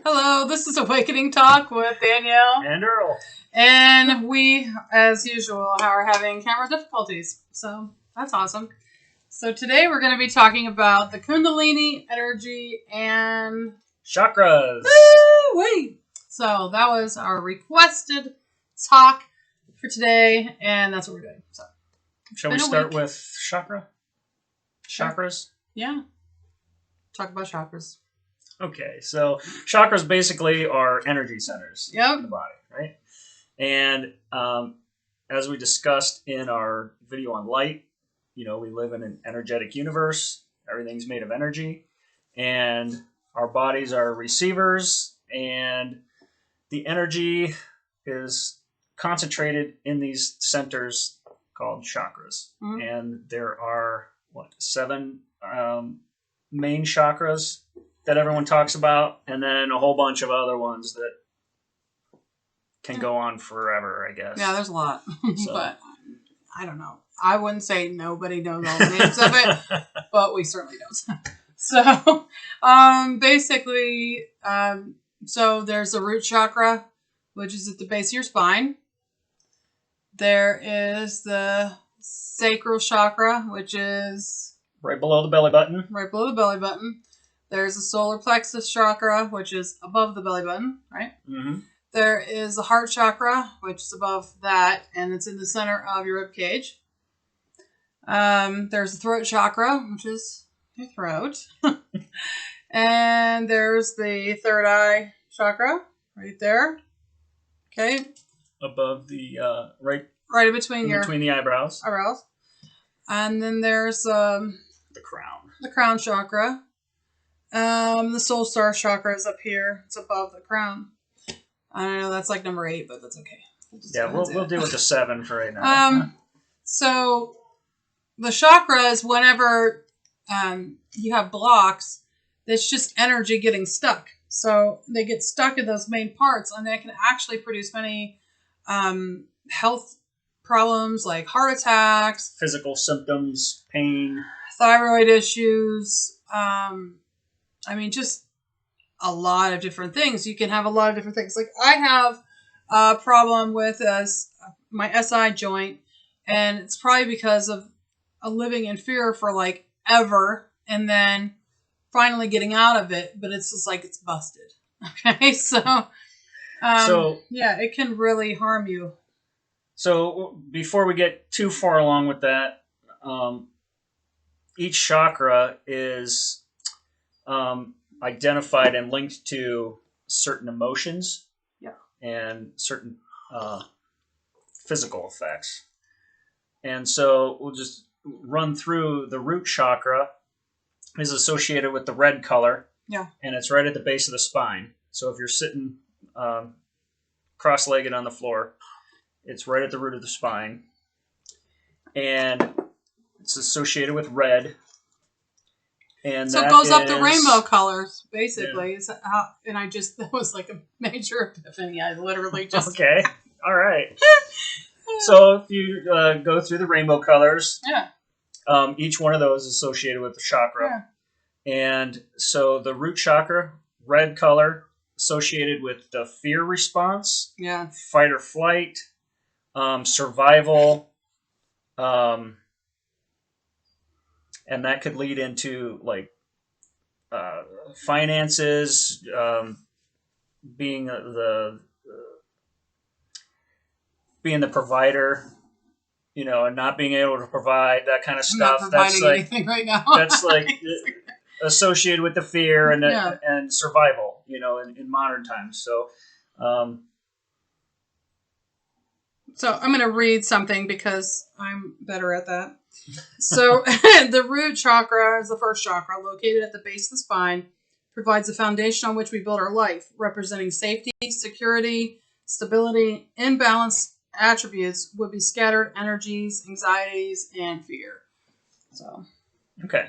Hello, this is Awakening Talk with Danielle. And Earl. And we, as usual, are having camera difficulties. So that's awesome. So today we're going to be talking about the Kundalini Energy and Chakras. Woo-wee! So that was our requested talk for today, and that's what we're doing. So shall we start with chakra? Chakras? Yeah. Talk about chakras. Okay, so chakras basically are energy centers in the body, right? And as we discussed in our video on light, we live in an energetic universe. Everything's made of energy, and our bodies are receivers, and the energy is concentrated in these centers called chakras. Mm-hmm. And there are, 7 main chakras that everyone talks about, and then a whole bunch of other ones that can go on forever, I guess. Yeah, there's a lot. So. But I don't know. I wouldn't say nobody knows all the names of it, but we certainly don't. So basically, so there's the root chakra, which is at the base of your spine. There is the sacral chakra, which is right below the belly button. Right below the belly button. There's the solar plexus chakra, which is above the belly button, right? Mm-hmm. There is the heart chakra, which is above that, and it's in the center of your rib cage. There's the throat chakra, which is your throat. And there's the third eye chakra, right there. Okay. Above the, right in between between the eyebrows. And then there's the crown. The crown chakra. The soul star chakra is up here. It's above the crown. I don't know, that's like number 8, but that's okay. We'll deal with the 7 for right now. So the chakras, whenever you have blocks, it's just energy getting stuck. So they get stuck in those main parts, and they can actually produce many health problems like heart attacks, physical symptoms, pain, thyroid issues. Just a lot of different things. You can have a lot of different things. Like I have a problem with my SI joint, and it's probably because of living in fear for like ever, and then finally getting out of it. But it's just like it's busted. Okay, so it can really harm you. So before we get too far along with that, each chakra is identified and linked to certain emotions and certain physical effects. And so we'll just run through. The root chakra is associated with the red color. Yeah. And it's right at the base of the spine. So if you're sitting cross-legged on the floor, it's right at the root of the spine. And it's associated with red. And so it goes up the rainbow colors, basically. Yeah. That was like a major epiphany. I literally just... Okay. All right. So if you go through the rainbow colors, each one of those is associated with the chakra. Yeah. And so the root chakra, red color, associated with the fear response, fight or flight, survival, and that could lead into like finances, being the provider, and not being able to provide that kind of stuff. I'm not providing anything right now. That's like associated with the fear and survival, in modern times. So, So I'm going to read something because I'm better at that. So the root chakra is the first chakra, located at the base of the spine, provides the foundation on which we build our life, representing safety, security, stability, imbalanced attributes would be scattered energies, anxieties, and fear. So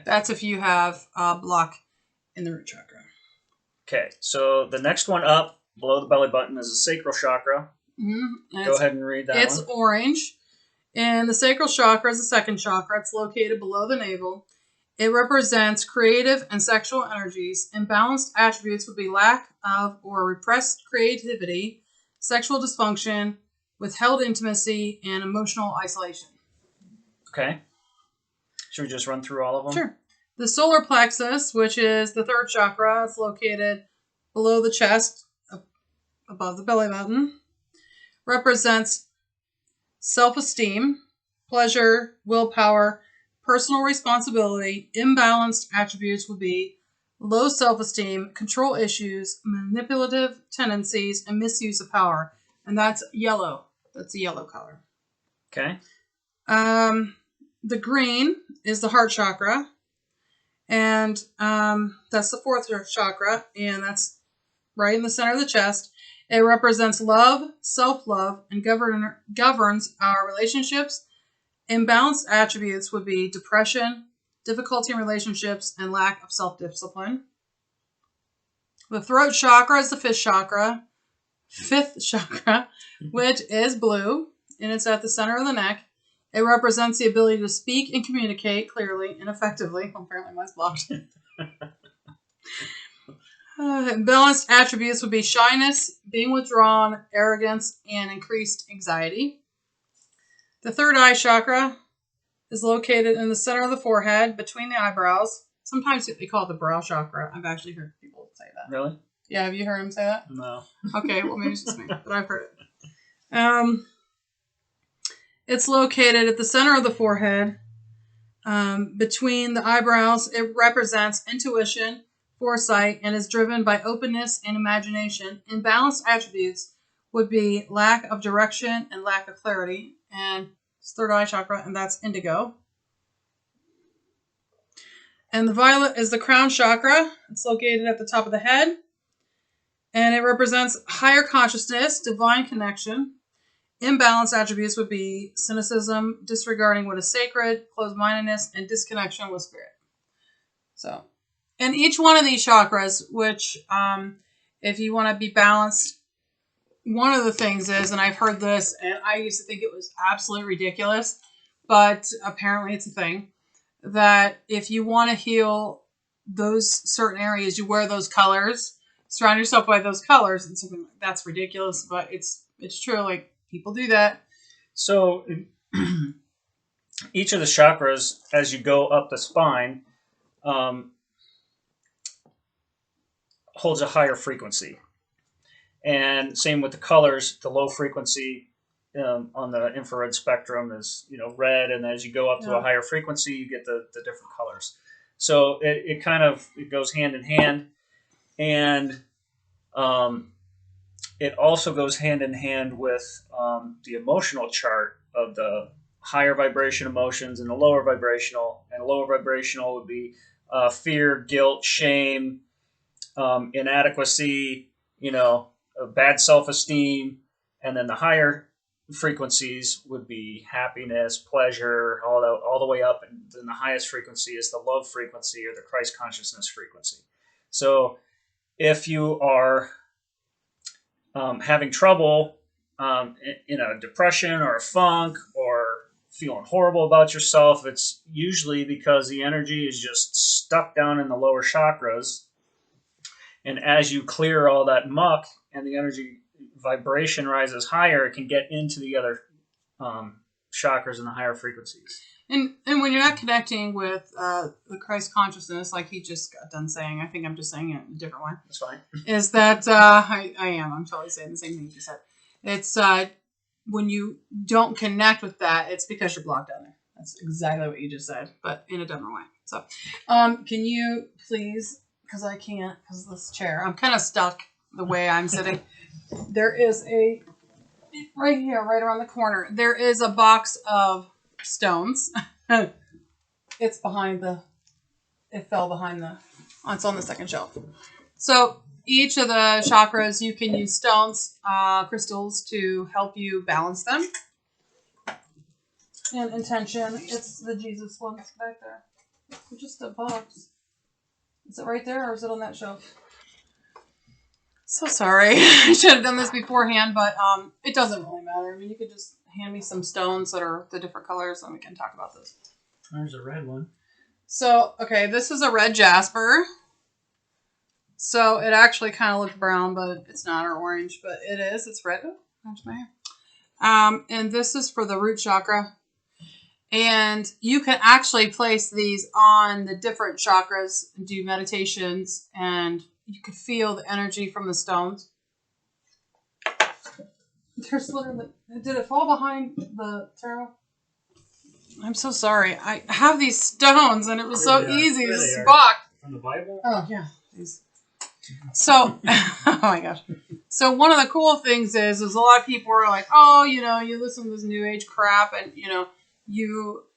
that's if you have a block in the root chakra. Okay, so the next one up below the belly button is the sacral chakra. Mm-hmm. Go ahead and read that. It's orange. And the sacral chakra is the second chakra. It's located below the navel. It represents creative and sexual energies. Imbalanced attributes would be lack of or repressed creativity, sexual dysfunction, withheld intimacy, and emotional isolation. Okay. Should we just run through all of them? Sure. The solar plexus, which is the third chakra, it's located below the chest, above the belly button, represents self-esteem, pleasure, willpower, personal responsibility. Imbalanced attributes would be low self-esteem, control issues, manipulative tendencies, and misuse of power. And that's yellow. That's a yellow color. Okay. The green is the heart chakra. And that's the fourth chakra. And that's right in the center of the chest. It represents love, self-love, and governs our relationships. Imbalanced attributes would be depression, difficulty in relationships, and lack of self-discipline. The throat chakra is the fifth chakra, which is blue, and it's at the center of the neck. It represents the ability to speak and communicate clearly and effectively. Well, apparently mine's blocked. Imbalanced attributes would be shyness, being withdrawn, arrogance, and increased anxiety. The third eye chakra is located in the center of the forehead, between the eyebrows. Sometimes they call it the brow chakra. I've actually heard people say that. Really? Yeah, have you heard them say that? No. Okay, well maybe it's just me, but I've heard it. It's located at the center of the forehead, between the eyebrows. It represents intuition, foresight, and is driven by openness and imagination. Imbalanced attributes would be lack of direction and lack of clarity. And it's third eye chakra, and that's indigo. And the violet is the crown chakra. It's located at the top of the head. And it represents higher consciousness, divine connection. Imbalanced attributes would be cynicism, disregarding what is sacred, closed-mindedness, and disconnection with spirit. So, and each one of these chakras, which if you want to be balanced, one of the things is, and I've heard this, and I used to think it was absolutely ridiculous, but apparently it's a thing, that if you want to heal those certain areas, you wear those colors, surround yourself by those colors, and something that's ridiculous, but it's true. Like, people do that. So each of the chakras, as you go up the spine, holds a higher frequency. And same with the colors. The low frequency on the infrared spectrum is, red, and as you go up to a higher frequency, you get the different colors. So it goes hand in hand, and it also goes hand in hand with the emotional chart of the higher vibration emotions and the lower vibrational. And lower vibrational would be fear, guilt, shame, inadequacy, bad self-esteem. And then the higher frequencies would be happiness, pleasure, all the way up. And then the highest frequency is the love frequency, or the Christ consciousness frequency. So if you are having trouble in a depression or a funk, or feeling horrible about yourself, it's usually because the energy is just stuck down in the lower chakras. And as you clear all that muck and the energy vibration rises higher, it can get into the other chakras and the higher frequencies. And when you're not connecting with the Christ consciousness, like he just got done saying, I think I'm just saying it in a different way. That's fine. Is that I'm totally saying the same thing you said. It's when you don't connect with that, it's because you're blocked down there. That's exactly what you just said, but in a different way. So, can you please, because I can't, because of this chair, I'm kind of stuck the way I'm sitting. There is right here, right around the corner, there is a box of stones. It's on the second shelf. So each of the chakras, you can use stones, crystals to help you balance them. And intention, it's the Jesus ones back there. It's just a box. Is it right there, or is it on that shelf? So sorry. I should have done this beforehand, but it doesn't really matter. I mean, you could just hand me some stones that are the different colors, and we can talk about this. There's a red one. So, okay, this is a red jasper. So it actually kind of looks brown, but it's not, or orange, but it is. It's red. Oh, that's my hair. And this is for the root chakra. And you can actually place these on the different chakras and do meditations, and you can feel the energy from the stones. There's literally, did it fall behind the table? I'm so sorry. I have these stones, and it was so easy to spot. From the Bible? Oh, yeah. These. So, oh my gosh. So one of the cool things is a lot of people are like, oh, you know, you listen to this new age crap, and, you know,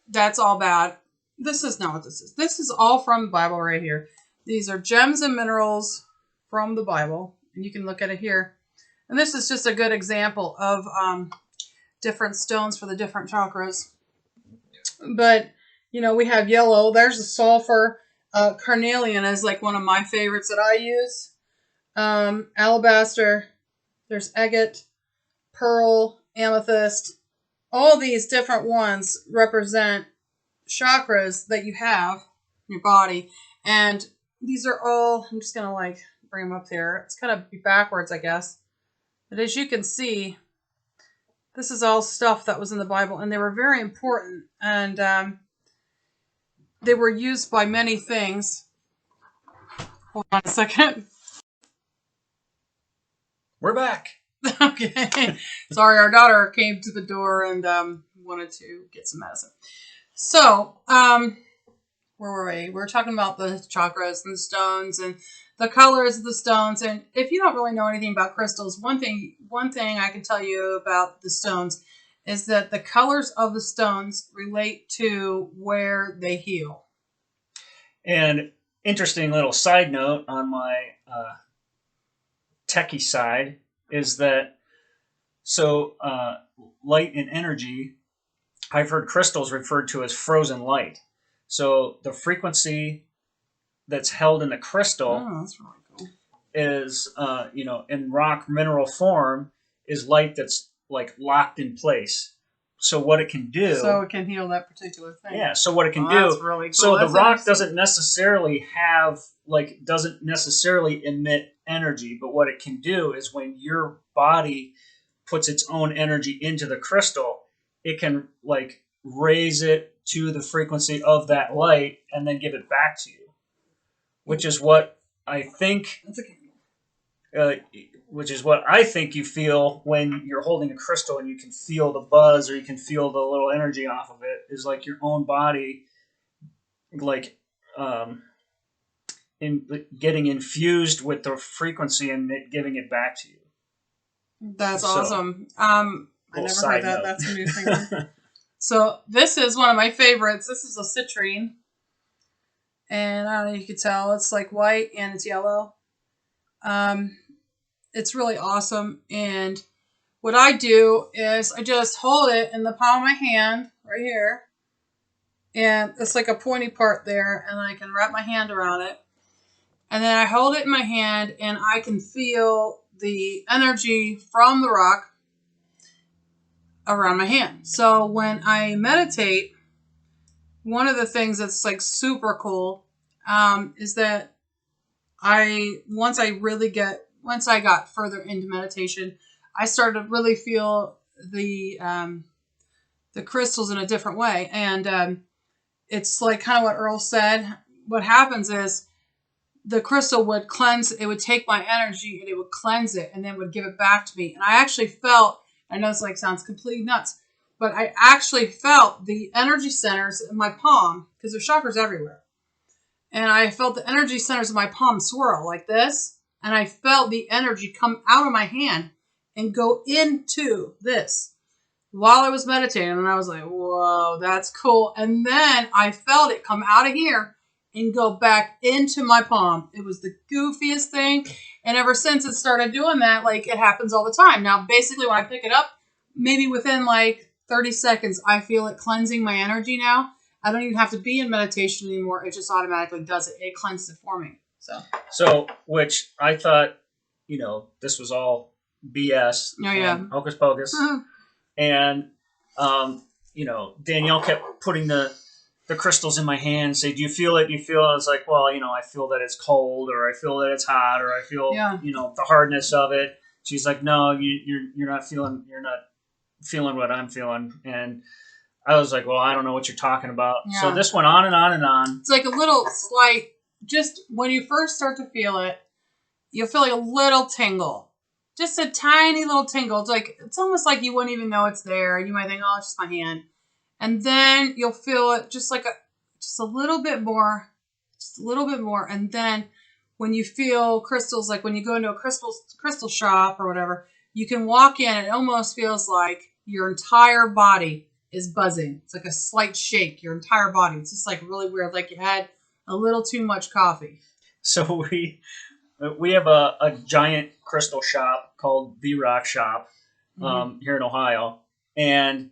that's all bad. This is not what this is. This is all from the Bible right here. These are gems and minerals from the Bible, and you can look at it here. And this is just a good example of different stones for the different chakras. But, you know, we have yellow. There's the sulfur. Carnelian is like one of my favorites that I use. Alabaster. There's agate, pearl, amethyst. All these different ones represent chakras that you have in your body. And these are all, I'm just going to like bring them up there. It's kind of backwards, I guess. But as you can see, this is all stuff that was in the Bible, and they were very important, and they were used by many things. Hold on a second. We're back. Okay. Sorry, our daughter came to the door and wanted to get some medicine. So, where were we? We were talking about the chakras and the stones and the colors of the stones. And if you don't really know anything about crystals, one thing I can tell you about the stones is that the colors of the stones relate to where they heal. And interesting little side note on my techie side is that light and energy, I've heard crystals referred to as frozen light. So the frequency that's held in the crystal that's really cool. is, in rock mineral form, is light that's like locked in place. So what it can do... So it can heal that particular thing. Yeah, so what it can do... That's really cool. So the rock doesn't necessarily emit energy, but what it can do is when your body puts its own energy into the crystal, it can like raise it to the frequency of that light and then give it back to you, which is what I think. Which is what I think you feel when you're holding a crystal and you can feel the buzz or you can feel the little energy off of it. Is like your own body, like getting infused with the frequency and giving it back to you. That's awesome. I never heard that. That's a new thing. So this is one of my favorites. This is a citrine. And I don't know if you can tell. It's like white and it's yellow. It's really awesome. And what I do is I just hold it in the palm of my hand right here. And it's like a pointy part there. And I can wrap my hand around it. And then I hold it in my hand and I can feel the energy from the rock around my hand. So when I meditate, one of the things that's like super cool is that once I got further into meditation, I started to really feel the crystals in a different way. And it's like kind of what Earl said. What happens is the crystal would cleanse, it would take my energy and it would cleanse it and then would give it back to me. And I actually felt, I know this like sounds completely nuts, but I actually felt the energy centers in my palm, because there's chakras everywhere. And I felt the energy centers of my palm swirl like this. And I felt the energy come out of my hand and go into this while I was meditating. And I was like, whoa, that's cool. And then I felt it come out of here and go back into my palm. It was the goofiest thing. And ever since it started doing that, like it happens all the time. Now, basically when I pick it up, maybe within like 30 seconds, I feel it cleansing my energy now. I don't even have to be in meditation anymore. It just automatically does it. It cleanses it for me. So, which I thought, this was all BS. Oh, yeah. Hocus pocus. And, Danielle kept putting the the crystals in my hand, say, "Do you feel it? Do you feel it?" It's like, well, I feel that it's cold, or I feel that it's hot, or I feel, the hardness of it. She's like, "No, you're not feeling what I'm feeling." And I was like, "Well, I don't know what you're talking about." Yeah. So this went on and on and on. It's like a little slight, just when you first start to feel it, you'll feel like a little tingle. Just a tiny little tingle. It's almost like you wouldn't even know it's there. And you might think, oh, it's just my hand. And then you'll feel it just a little bit more. Just a little bit more. And then when you feel crystals, like when you go into a crystal shop or whatever, you can walk in and it almost feels like your entire body is buzzing. It's like a slight shake, your entire body. It's just like really weird, like you had a little too much coffee. So we have a giant crystal shop called The Rock Shop here in Ohio. And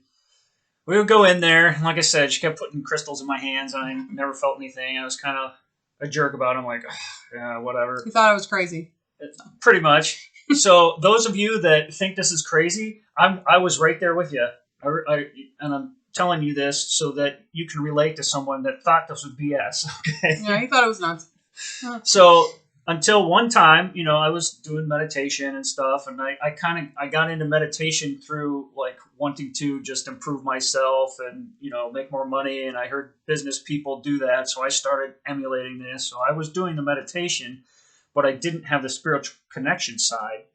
we would go in there. And like I said, she kept putting crystals in my hands, and I never felt anything. I was kind of a jerk about it. I'm like, yeah, whatever. You thought I was crazy. Pretty much. So those of you that think this is crazy, I was right there with you. And I'm telling you this so that you can relate to someone that thought this was BS. Okay? Yeah, he thought it was nuts. So until one time, I was doing meditation and stuff, and I got into meditation through like wanting to just improve myself and make more money, and I heard business people do that, so I started emulating this. So I was doing the meditation, but I didn't have the spiritual connection side.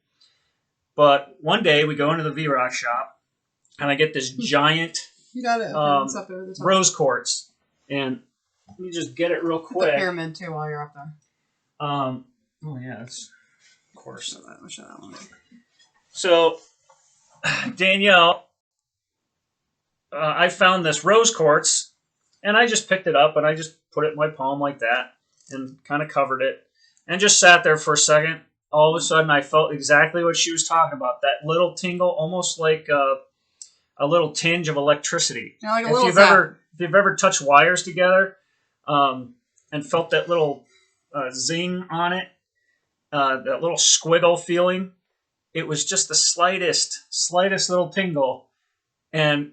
But one day we go into the V-Rock shop, and I get this giant rose quartz, and let me just get it real quick. The pyramid too while you're up there. Oh yeah, that's of course. Show that one. So Danielle, I found this rose quartz, and I just picked it up and I just put it in my palm like that, and kind of covered it, and just sat there for a second. All of a sudden, I felt exactly what she was talking about. That little tingle, almost like a little tinge of electricity. Yeah, like a if you've ever touched wires together, and felt that little zing on it, that little squiggle feeling, it was just the slightest little tingle, and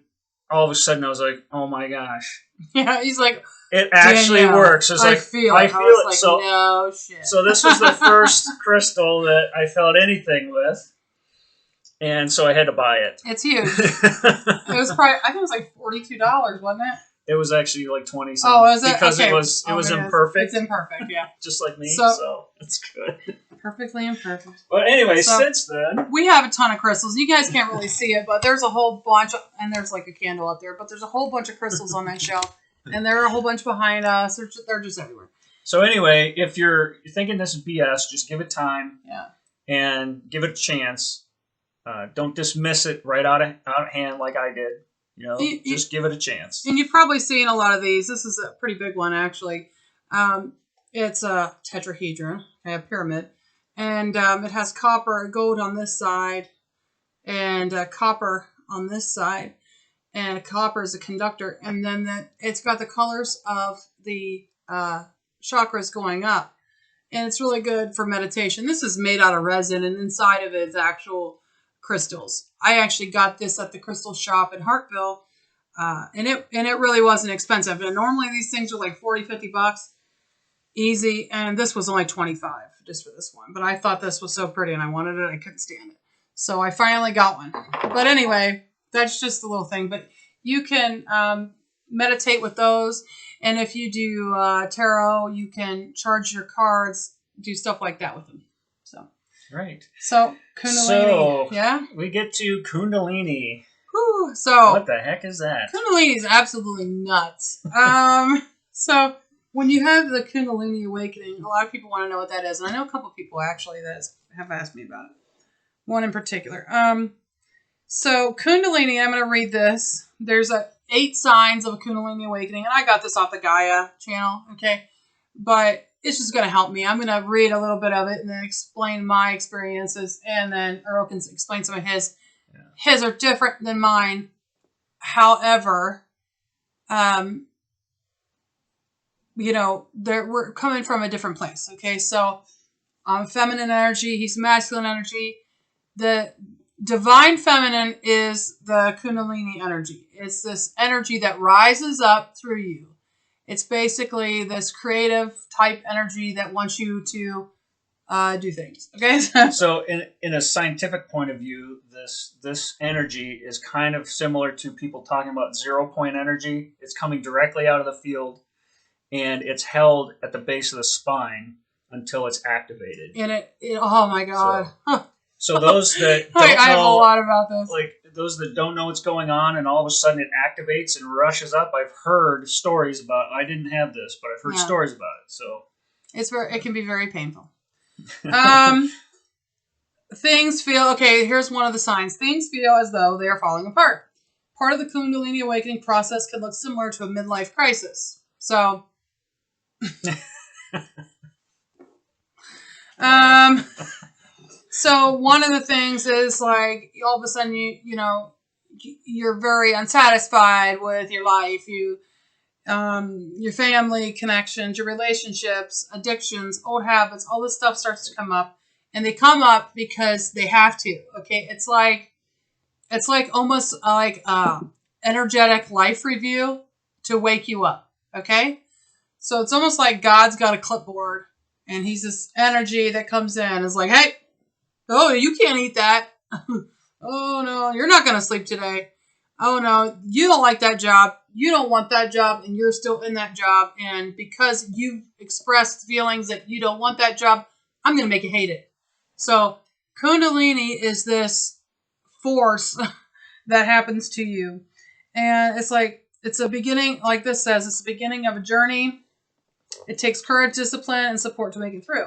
all of a sudden I was like, "Oh my gosh!" Yeah, he's like, "It actually works." I feel it. Like, so no shit. So this was the first crystal that I felt anything with. And so I had to buy it. It's huge. It was probably, I think it was like $42, wasn't it? It was actually like 20 cents. Oh, was it? Because okay. it was imperfect. It's imperfect, yeah. Just like me, so it's good. Perfectly imperfect. But anyway, since then, we have a ton of crystals. You guys can't really see it, but there's a whole bunch, and there's like a candle up there, but there's a whole bunch of crystals on that shelf, and there are a whole bunch behind us. They're just everywhere. So anyway, if you're thinking this is BS, just give it time. Yeah. And give it a chance. Don't dismiss it right out of hand like I did. Just give it a chance. And you've probably seen a lot of these. This is a pretty big one, actually. It's a tetrahedron, a pyramid. And it has copper, gold on this side, and copper on this side. And copper is a conductor. And then it's got the colors of the chakras going up. And it's really good for meditation. This is made out of resin, and inside of it is actual crystals. I actually got this at the crystal shop in Hartville, and it really wasn't expensive. And normally these things are like $40-$50 easy, and this was only $25 just for this one. But I thought this was so pretty, and I wanted it. I couldn't stand it, so I finally got one. But anyway, that's just a little thing. But you can meditate with those, and if you do tarot, you can charge your cards, do stuff like that with them. So. Right. So, Kundalini, yeah? We get to Kundalini. Whew, so, what the heck is that? Kundalini is absolutely nuts. So, when you have the Kundalini Awakening, a lot of people want to know what that is. And I know a couple of people, actually, that have asked me about it. One in particular. So, Kundalini, I'm going to read this. There's 8 signs of a Kundalini Awakening. And I got this off the Gaia channel, okay? But it's just going to help me. I'm going to read a little bit of it and then explain my experiences, and then Earl can explain some of his. Yeah. His are different than mine. However, we're coming from a different place. Okay, so I'm feminine energy. He's masculine energy. The divine feminine is the Kundalini energy. It's this energy that rises up through you. It's basically this creative type energy that wants you to do things. Okay. So in a scientific point of view, this energy is kind of similar to people talking about 0 point energy. It's coming directly out of the field, and it's held at the base of the spine until it's activated. And it oh my God. So those that don't I have know, a lot about this. like those that don't know what's going on, and all of a sudden it activates and rushes up. I've heard stories about. I didn't have this, but I've heard stories about it. So it can be very painful. Things feel okay. Here's one of the signs. Things feel as though they are falling apart. Part of the Kundalini Awakening process can look similar to a midlife crisis. So. So one of the things is like all of a sudden you're very unsatisfied with your life, your family connections, your relationships, addictions, old habits, all this stuff starts to come up, and they come up because they have to. Okay, it's like almost like energetic life review to wake you up. Okay, so it's almost like God's got a clipboard, and he's this energy that comes in. It's like, hey. Oh, you can't eat that. Oh, no, you're not going to sleep today. Oh, no, you don't like that job. You don't want that job, and you're still in that job. And because you've expressed feelings that you don't want that job, I'm going to make you hate it. So Kundalini is this force that happens to you. And it's like, it's a beginning, like this says, it's the beginning of a journey. It takes courage, discipline, and support to make it through.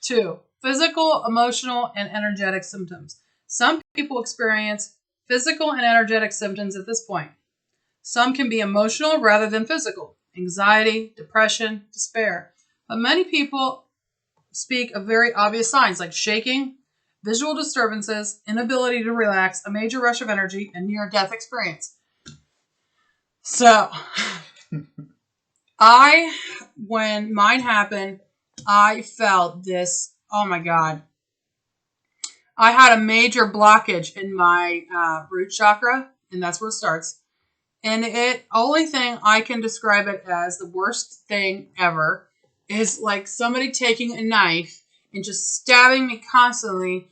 2. Physical, emotional, and energetic symptoms. Some people experience physical and energetic symptoms at this point. Some can be emotional rather than physical. Anxiety, depression, despair. But many people speak of very obvious signs like shaking, visual disturbances, inability to relax, a major rush of energy, and near-death experience. So, when mine happened, I felt this. Oh my God. I had a major blockage in my root chakra, and that's where it starts. And only thing I can describe it as the worst thing ever is like somebody taking a knife and just stabbing me constantly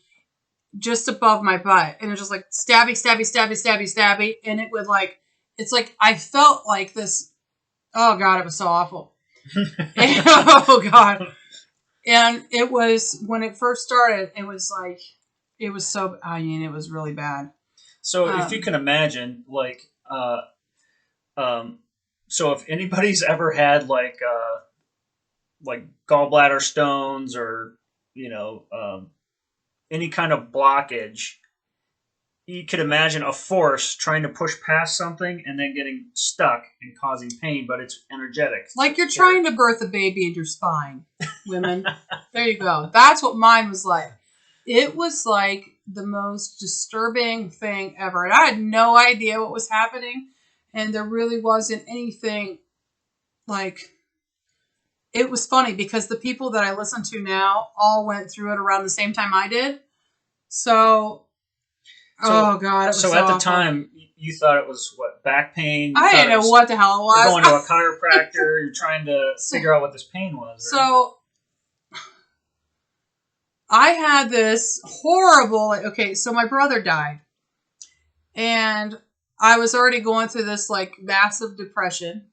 just above my butt. And it's just like stabby, stabby, stabby, stabby, stabby. And it would like, it's like, I felt like this. Oh God, it was so awful. Oh God. And it was, when it first started, it was like, it was so, I mean, it was really bad. So if you can imagine, like, so if anybody's ever had like gallbladder stones or, any kind of blockage, you could imagine a force trying to push past something and then getting stuck and causing pain, but it's energetic. Like you're trying to birth a baby in your spine, women. There you go. That's what mine was like. It was like the most disturbing thing ever. And I had no idea what was happening. And there really wasn't anything like... It was funny because the people that I listen to now all went through it around the same time I did. So oh God, it was so at the awful. time, you thought it was what, back pain? I didn't know what the hell it was. You're going to a chiropractor. You're trying to figure out what this pain was. Right? So I had this horrible. Okay, so my brother died, and I was already going through this like massive depression.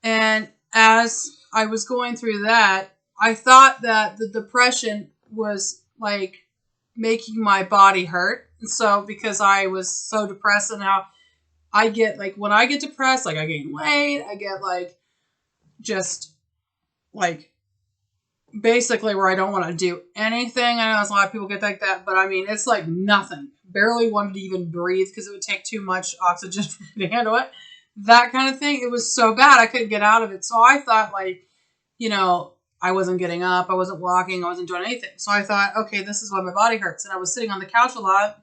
And as I was going through that, I thought that the depression was like making my body hurt. So because I was so depressed, and now I get like, when I get depressed, like I gain weight, I get like just like basically where I don't want to do anything. I know there's a lot of people get like that, but I mean, it's like nothing. Barely wanted to even breathe because it would take too much oxygen for me to handle it. That kind of thing. It was so bad I couldn't get out of it. So I thought like, I wasn't getting up, I wasn't walking, I wasn't doing anything. So I thought, okay, this is why my body hurts. And I was sitting on the couch a lot,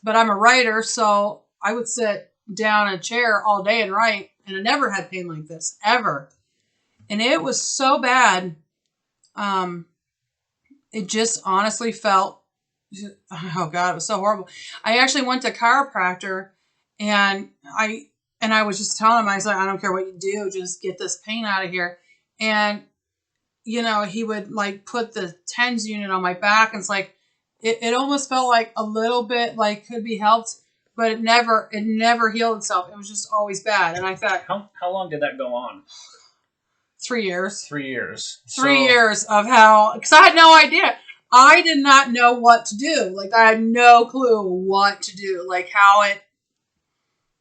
but I'm a writer, so I would sit down in a chair all day and write, and I never had pain like this, ever. And it was so bad. It just honestly felt, oh God, it was so horrible. I actually went to a chiropractor, and And I was just telling him, I was like, I don't care what you do, just get this pain out of here. And, you know, he would like put the TENS unit on my back. And it's like, it almost felt like a little bit like could be helped, but it never healed itself. It was just always bad. And I thought, how long did that go on? 3 years. 3 years. 3 years of how, because I had no idea. I did not know what to do. Like, I had no clue what to do. Like, how it,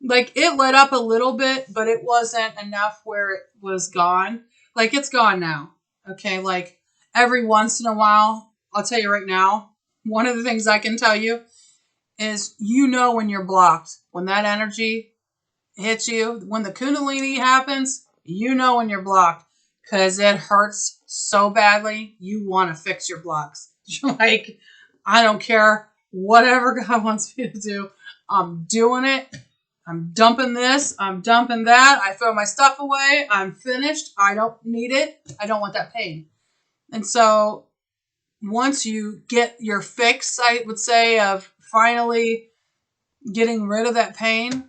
like, it let up a little bit, but it wasn't enough where it was gone. Like, it's gone now. Okay, like, every once in a while, I'll tell you right now, one of the things I can tell you is you know when you're blocked. When that energy hits you, when the Kundalini happens, you know when you're blocked. Because it hurts so badly, you want to fix your blocks. You're like, I don't care whatever God wants me to do. I'm doing it. I'm dumping this. I'm dumping that. I throw my stuff away. I'm finished. I don't need it. I don't want that pain. And so once you get your fix, I would say, of finally getting rid of that pain,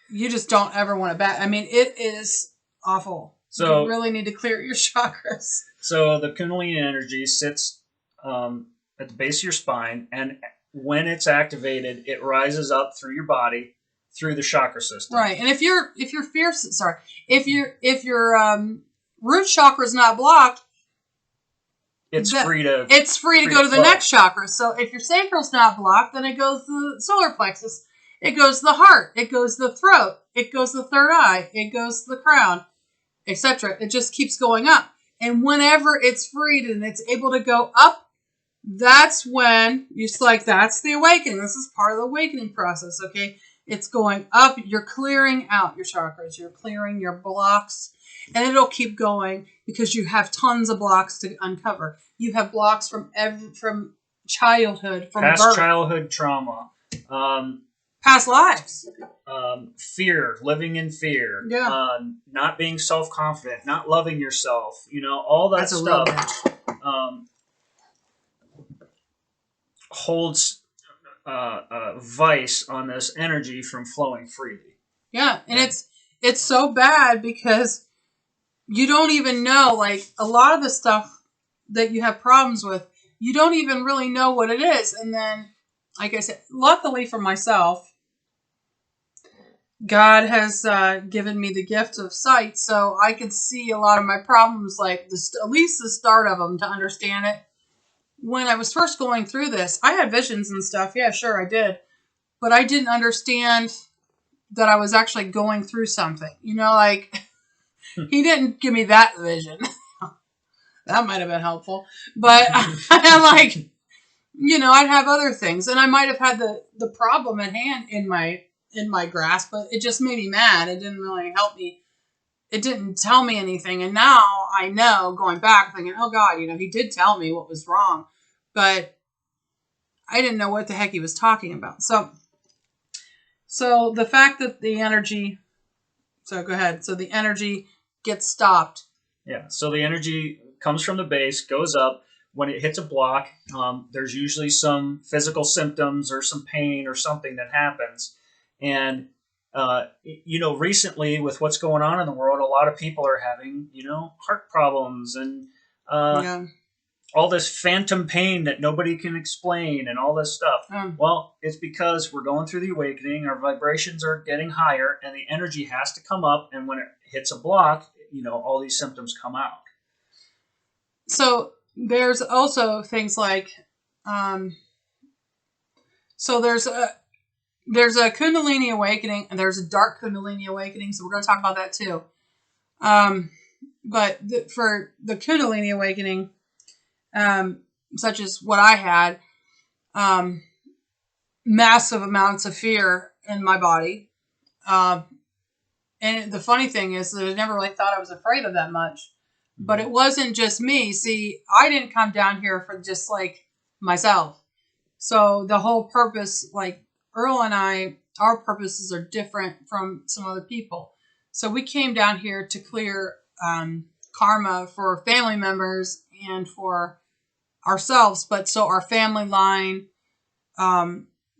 you just don't ever want it back. I mean, it is awful. So you really need to clear your chakras. So the Kundalini energy sits at the base of your spine, and when it's activated, it rises up through your body, through the chakra system. Right. And if your root chakra is not blocked, it's free to go to the next chakra. So if your sacral's not blocked, then it goes to the solar plexus. It goes to the heart. It goes to the throat. It goes to the third eye. It goes to the crown, etc. It just keeps going up. And whenever it's freed and it's able to go up, that's when it's like, that's the awakening. This is part of the awakening process, okay? It's going up. You're clearing out your chakras. You're clearing your blocks. And it'll keep going because you have tons of blocks to uncover. You have blocks from childhood, from past birth. Childhood trauma. Past lives. Fear, living in fear. Yeah. Not being self-confident, not loving yourself. You know, all that stuff holds vice on this energy from flowing freely. Yeah, and it's so bad because you don't even know, like, a lot of the stuff that you have problems with, you don't even really know what it is. And then, like I said, luckily for myself, God has given me the gift of sight, so I can see a lot of my problems, like at least the start of them, to understand it. When I was first going through this, I had visions and stuff. Yeah, sure, I did. But I didn't understand that I was actually going through something. You know, like, he didn't give me that vision. That might have been helpful. But I'm like, you know, I'd have other things. And I might have had the problem at hand in my grasp, but it just made me mad. It didn't really help me. It didn't tell me anything. And now I know, going back, thinking, oh God, you know, he did tell me what was wrong. But I didn't know what the heck he was talking about. So the fact that the energy... So go ahead. So the energy gets stopped. Yeah. So the energy comes from the base, goes up. When it hits a block, there's usually some physical symptoms or some pain or something that happens. And, you know, recently with what's going on in the world, a lot of people are having, you know, heart problems and all this phantom pain that nobody can explain and all this stuff. Well, it's because we're going through the awakening. Our vibrations are getting higher and the energy has to come up. And when it hits a block, you know, all these symptoms come out. So there's also things like, so there's a Kundalini Awakening and there's a dark Kundalini Awakening. So we're going to talk about that too. But for the Kundalini Awakening, such as what I had, massive amounts of fear in my body. And the funny thing is that I never really thought I was afraid of that much. But it wasn't just me. See, I didn't come down here for just like myself. So the whole purpose, like Earl and I, our purposes are different from some other people. So we came down here to clear karma for family members and for ourselves. But so our family line,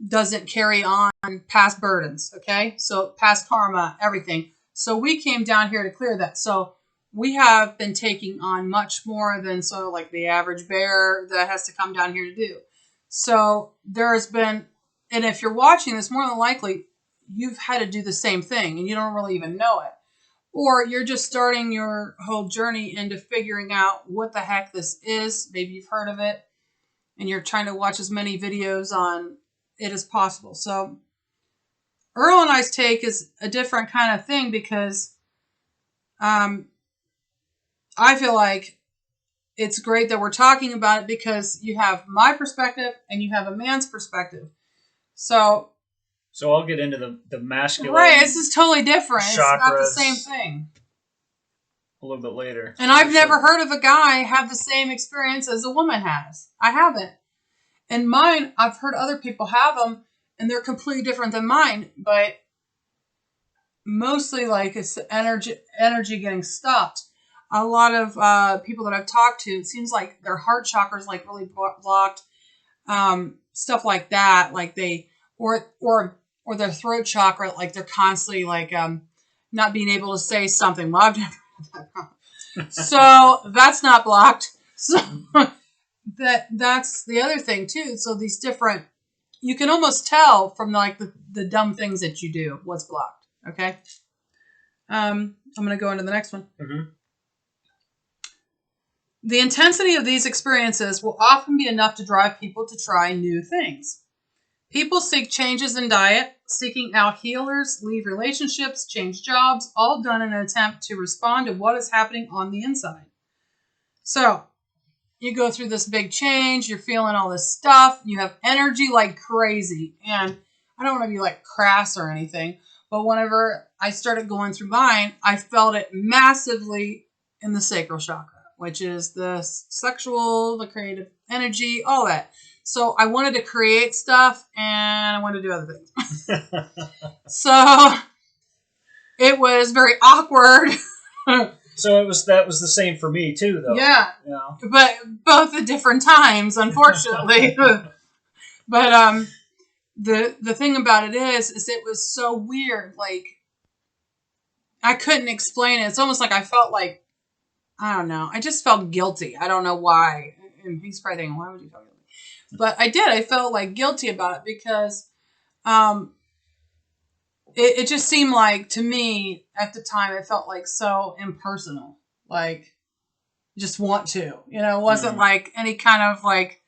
doesn't carry on past burdens, okay? So past karma, everything. So we came down here to clear that. So we have been taking on much more than sort of like the average bear that has to come down here to do. So there has been, and if you're watching this, more than likely, you've had to do the same thing and you don't really even know it. Or you're just starting your whole journey into figuring out what the heck this is. Maybe you've heard of it and you're trying to watch as many videos on it as possible. So Earl and I's take is a different kind of thing because I feel like it's great that we're talking about it because you have my perspective and you have a man's perspective. So I'll get into the masculine. Right, this is totally different. It's not the same thing. A little bit later. And I've never heard of a guy have the same experience as a woman has. I haven't. And mine, I've heard other people have them, and they're completely different than mine. But mostly, like, it's energy getting stopped. A lot of people that I've talked to, it seems like their heart chakra is like really blocked. Stuff like that, like they or their throat chakra, like they're constantly like not being able to say something. Well, I've never had that problem. So that's not blocked. So that's the other thing too. So these different, you can almost tell from like the dumb things that you do what's blocked. Okay. I'm going to go into the next one. Mm-hmm. The intensity of these experiences will often be enough to drive people to try new things. People seek changes in diet, seeking out healers, leave relationships, change jobs, all done in an attempt to respond to what is happening on the inside. So, you go through this big change, you're feeling all this stuff, you have energy like crazy. And I don't want to be like crass or anything, but whenever I started going through mine, I felt it massively in the sacral chakra, which is the sexual, the creative energy, all that. So I wanted to create stuff and I wanted to do other things. So it was very awkward. So that was the same for me too, though. Yeah. You know? But both at different times, unfortunately. But the thing about it is it was so weird. Like I couldn't explain it. It's almost like I felt like, I don't know. I just felt guilty. I don't know why. And he's probably thinking, why would you feel guilty? But I did. I felt like guilty about it because it just seemed like, to me, at the time, it felt like so impersonal. Like, just want to. You know, it wasn't like any kind of like,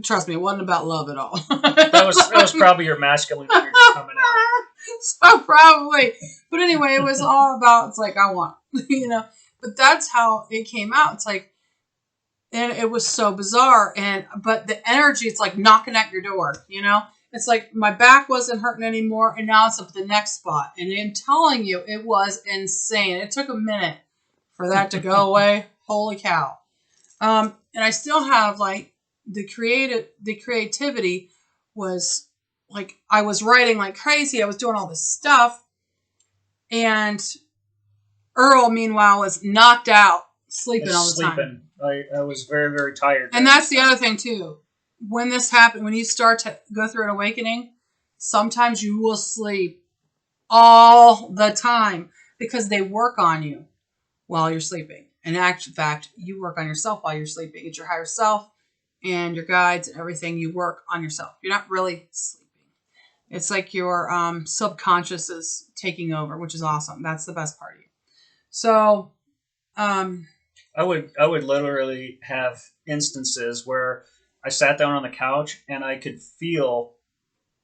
trust me, it wasn't about love at all. that was probably your masculine energy coming out. So probably. But anyway, it was all about, it's like, I want, you know. But that's how it came out. It's like, and it was so bizarre. But the energy, it's like knocking at your door, you know? It's like my back wasn't hurting anymore, and now it's up the next spot. And I'm telling you, it was insane. It took a minute for that to go away. Holy cow. And I still have, like, the creativity was, like, I was writing like crazy. I was doing all this stuff. And Earl, meanwhile, was knocked out, sleeping all the time. I was very, very tired. And that's the other thing, too. When this happened, when you start to go through an awakening, sometimes you will sleep all the time because they work on you while you're sleeping. And in fact, you work on yourself while you're sleeping. It's your higher self and your guides and everything. You work on yourself. You're not really sleeping. It's like your subconscious is taking over, which is awesome. That's the best part of you. So, I would literally have instances where I sat down on the couch and I could feel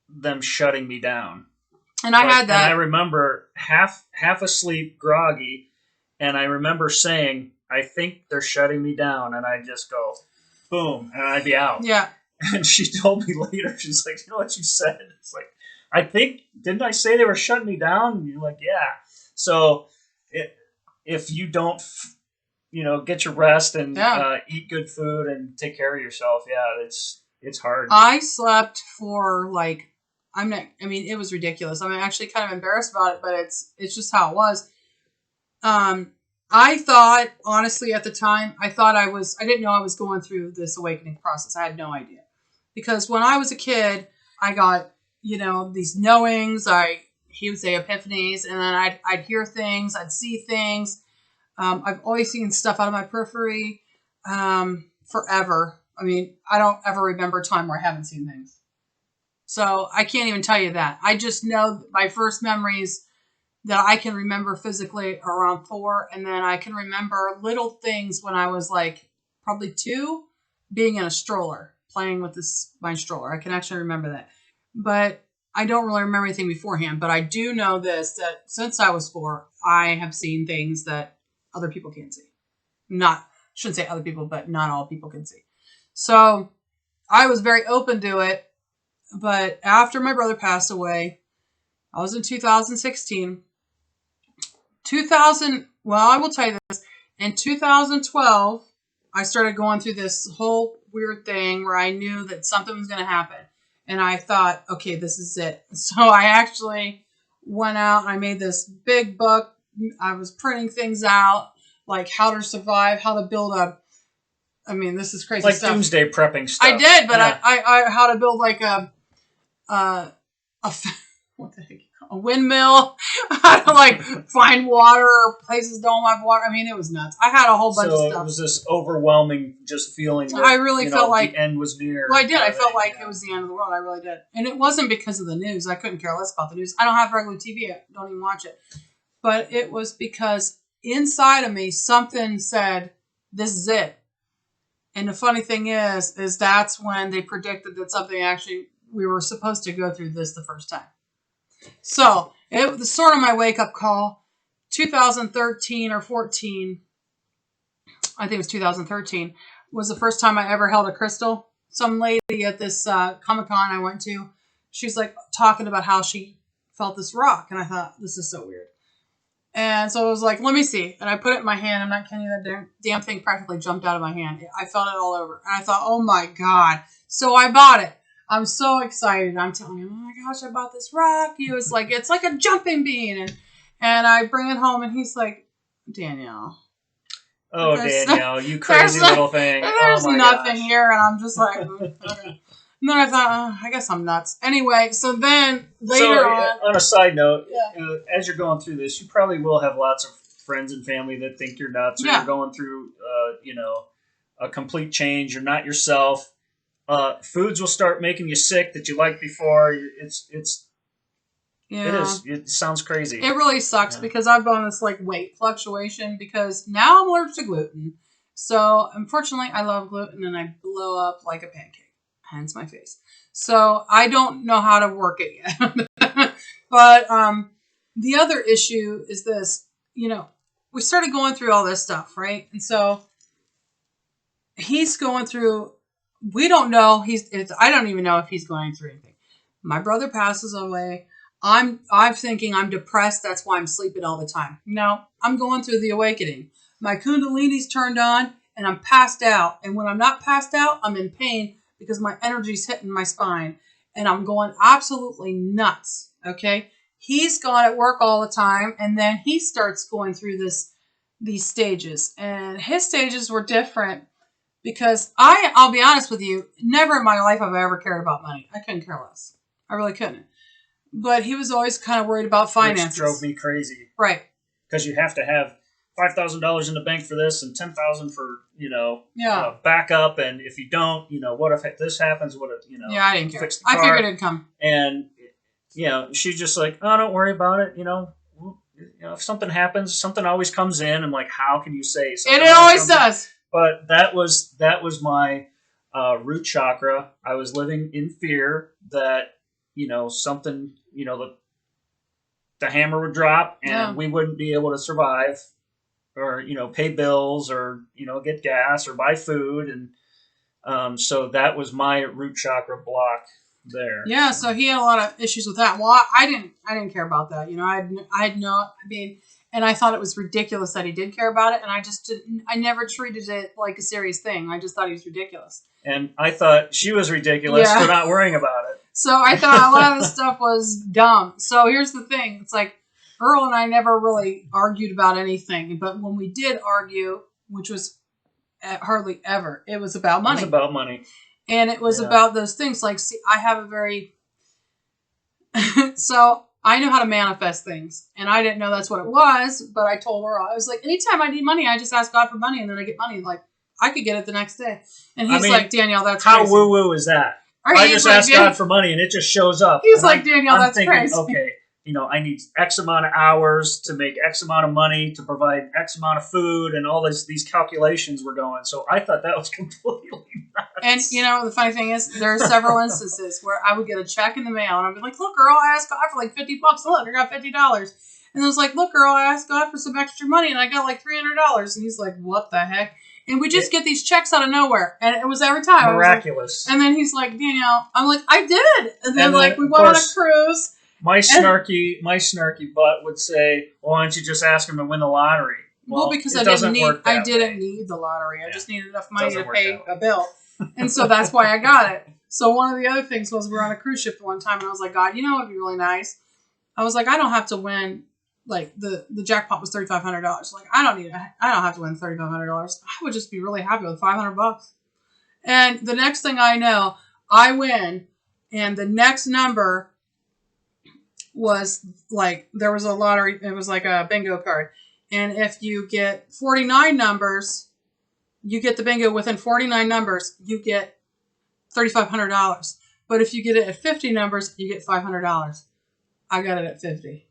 them shutting me down. And I had that. And I remember half asleep, groggy, and I remember saying, I think they're shutting me down. And I just go, boom, and I'd be out. Yeah. And she told me later, she's like, you know what you said? It's like, didn't I say they were shutting me down? And you're like, yeah. So if you don't, get your rest and eat good food and take care of yourself, it's hard. I slept for it was ridiculous. I'm actually kind of embarrassed about it, but it's just how it was. I thought, honestly, at the time, I didn't know I was going through this awakening process. I had no idea. Because when I was a kid, I got, these knowings. He would say epiphanies, and then I'd hear things, I'd see things. I've always seen stuff out of my periphery forever. I mean, I don't ever remember a time where I haven't seen things. So I can't even tell you that. I just know my first memories that I can remember physically are around 4. And then I can remember little things when I was like probably 2, being in a stroller, playing with my stroller. I can actually remember that. But I don't really remember anything beforehand. But I do know this, that since I was 4, I have seen things that other people can't see. Shouldn't say other people, but not all people can see. So I was very open to it. But after my brother passed away, I was in 2016. I will tell you this. In 2012, I started going through this whole weird thing where I knew that something was going to happen. And I thought, okay, this is it. So I actually went out and I made this big book. I was printing things out, like how to survive, how to build this is crazy stuff. Like doomsday prepping stuff. I did, but yeah. I how to build like what the heck? A windmill, how to like find water, places don't have water. I mean, it was nuts. I had a whole bunch of stuff. So it was this overwhelming just feeling that I really felt like the end was near. Well, I did. I felt like it was the end of the world. I really did. And it wasn't because of the news. I couldn't care less about the news. I don't have regular TV. I don't even watch it. But it was because inside of me, something said, this is it. And the funny thing is that's when they predicted that something we were supposed to go through this the first time. So it was sort of my wake up call. 2013 or 14, I think it was 2013, was the first time I ever held a crystal. Some lady at this Comic-Con I went to, she's like talking about how she felt this rock. And I thought, this is so weird. And so I was like, let me see. And I put it in my hand. I'm not kidding you, that damn thing practically jumped out of my hand. I felt it all over. And I thought, oh my God. So I bought it. I'm so excited. I'm telling him, oh my gosh, I bought this rock. He was like, it's like a jumping bean. And I bring it home and he's like, Danielle. Oh, Danielle, you crazy little thing. There's nothing here. And I'm just like, okay. And then I thought, I guess I'm nuts. Anyway, so then later on a side note, as you're going through this, you probably will have lots of friends and family that think you're nuts, or you're going through, a complete change. You're not yourself. Foods will start making you sick that you liked before. It is. It sounds crazy. It really sucks because I've gone this like weight fluctuation because now I'm allergic to gluten. So unfortunately, I love gluten and I blow up like a pancake. Hence my face. So I don't know how to work it yet. But the other issue is this. We started going through all this stuff, right? And so he's going through. We don't know. I don't even know if he's going through anything. My brother passes away. I'm thinking I'm depressed. That's why I'm sleeping all the time. No, I'm going through the awakening. My Kundalini's turned on and I'm passed out. And when I'm not passed out, I'm in pain because my energy's hitting my spine and I'm going absolutely nuts. Okay. He's gone at work all the time. And then he starts going through these stages, and his stages were different. Because I'll be honest with you, never in my life have I ever cared about money. I couldn't care less. I really couldn't. But he was always kind of worried about finances. Which drove me crazy. Right. Because you have to have $5,000 in the bank for this and $10,000 for, backup. And if you don't, what if this happens? What if, Yeah, I didn't care. I figured it'd come. And, she's just like, oh, don't worry about it. If something happens, something always comes in. I'm like, how can you say something? It always does. But that was my root chakra. I was living in fear that, something, the hammer would drop and we wouldn't be able to survive or, pay bills or, get gas or buy food. And so that was my root chakra block there. Yeah, so he had a lot of issues with that. Well, I didn't care about that. And I thought it was ridiculous that he did care about it. And I never treated it like a serious thing. I just thought he was ridiculous. And I thought she was ridiculous for not worrying about it. So I thought a lot of this stuff was dumb. So here's the thing. It's like Earl and I never really argued about anything. But when we did argue, which was hardly ever, it was about money. It was about money. And it was about those things. Like, see, I have a very So I know how to manifest things, and I didn't know that's what it was, but I told her, I was like, anytime I need money, I just ask God for money, and then I get money. Like, I could get it the next day. And he's like, Danielle, that's how crazy. woo-woo is that? I just ask God for money, and it just shows up. He's like, Danielle, that's crazy. Okay, I need X amount of hours to make X amount of money to provide X amount of food, and all these calculations were going. So I thought that was completely nuts. And the funny thing is, there are several instances where I would get a check in the mail, and I'd be like, look, girl, I asked God for like $50. Look, I got $50. And it was like, look, girl, I asked God for some extra money, and I got like $300. And he's like, what the heck? And we just get these checks out of nowhere. And it was every time. Miraculous. And then he's like, Danielle, I'm like, I did. And then like, we went on a cruise. My snarky butt would say, well, why don't you just ask him to win the lottery? Well, because I didn't need the lottery. I just needed enough money to pay a bill. And so that's why I got it. So one of the other things was we were on a cruise ship one time, and I was like, God, what would be really nice? I was like, I don't have to win. Like the jackpot was $3,500. Like I don't have to win $3,500. I would just be really happy with $500. And the next thing I know, I win, and the next number was like, there was a lottery. It was like a bingo card. And if you get 49 numbers, you get the bingo within 49 numbers, you get $3,500. But if you get it at 50 numbers, you get $500. I got it at 50.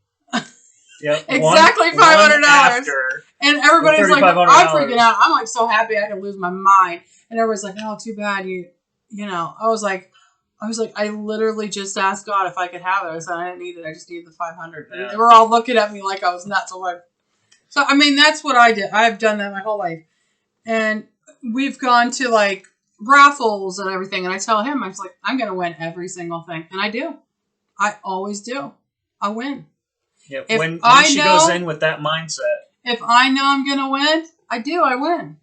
Yep. Exactly $500. And everybody's like, I'm freaking out. I'm like so happy I could lose my mind. And everybody's like, oh, too bad I was like, I literally just asked God if I could have it. I said I didn't need it. I just needed the 500. Yeah. And they were all looking at me like I was nuts. So that's what I did. I've done that my whole life. And we've gone to like raffles and everything. And I tell him, I was like, I'm going to win every single thing. And I do. I always do. I win. Yeah. When she goes in with that mindset. If I know I'm going to win, I win.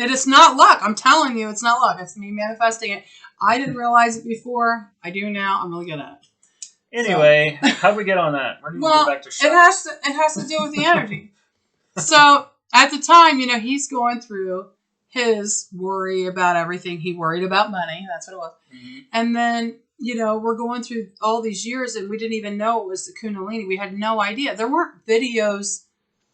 And it's not luck. I'm telling you, it's not luck. It's me manifesting it. I didn't realize it before. I do now. I'm really good at it. Anyway, how do we get on that? Where do we get back to chakras? It has to do with the energy. So at the time, he's going through his worry about everything. He worried about money. That's what it was. Mm-hmm. And then, we're going through all these years, and we didn't even know it was the Kundalini. We had no idea. There weren't videos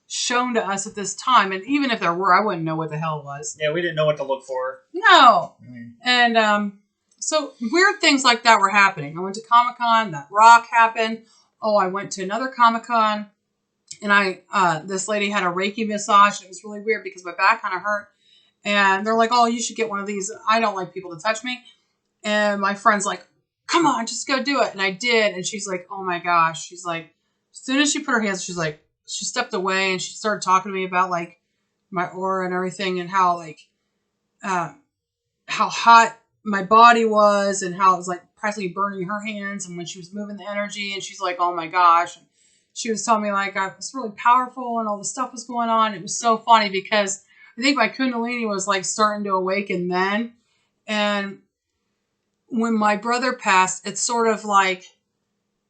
shown to us at this time, and even if there were, I wouldn't know what the hell it was. Yeah, we didn't know what to look for. No. And so weird things like that were happening. I went to Comic-Con, that rock happened. Oh, I went to another Comic-Con, and this lady had a Reiki massage. It was really weird because my back kind of hurt, and they're like, oh, you should get one of these. I don't like people to touch me. And my friend's like, come on, just go do it. And I did, and she's like, oh my gosh. She's like, as soon as she put her hands, she's like, she stepped away and she started talking to me about like my aura and everything, and how like how hot my body was, and how it was like practically burning her hands, and when she was moving the energy, and she's like, oh my gosh. And she was telling me like I was really powerful and all this stuff was going on. It was so funny because I think my Kundalini was like starting to awaken then. And when my brother passed, it's sort of like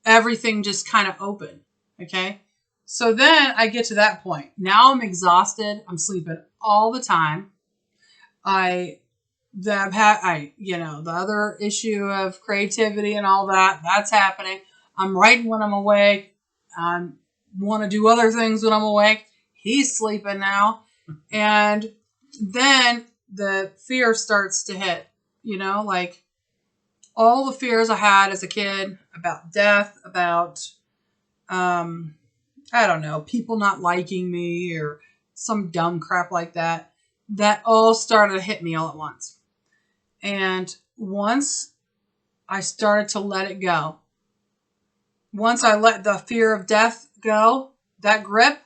everything just kind of opened. Okay. So then I get to that point. Now I'm exhausted. I'm sleeping all the time. The other issue of creativity and all that's happening. I'm writing when I'm awake. I want to do other things when I'm awake. He's sleeping now. And then the fear starts to hit, like all the fears I had as a kid about death, about, I don't know, people not liking me or some dumb crap like that. That all started to hit me all at once. And once I started to let it go, once I let the fear of death go, that grip,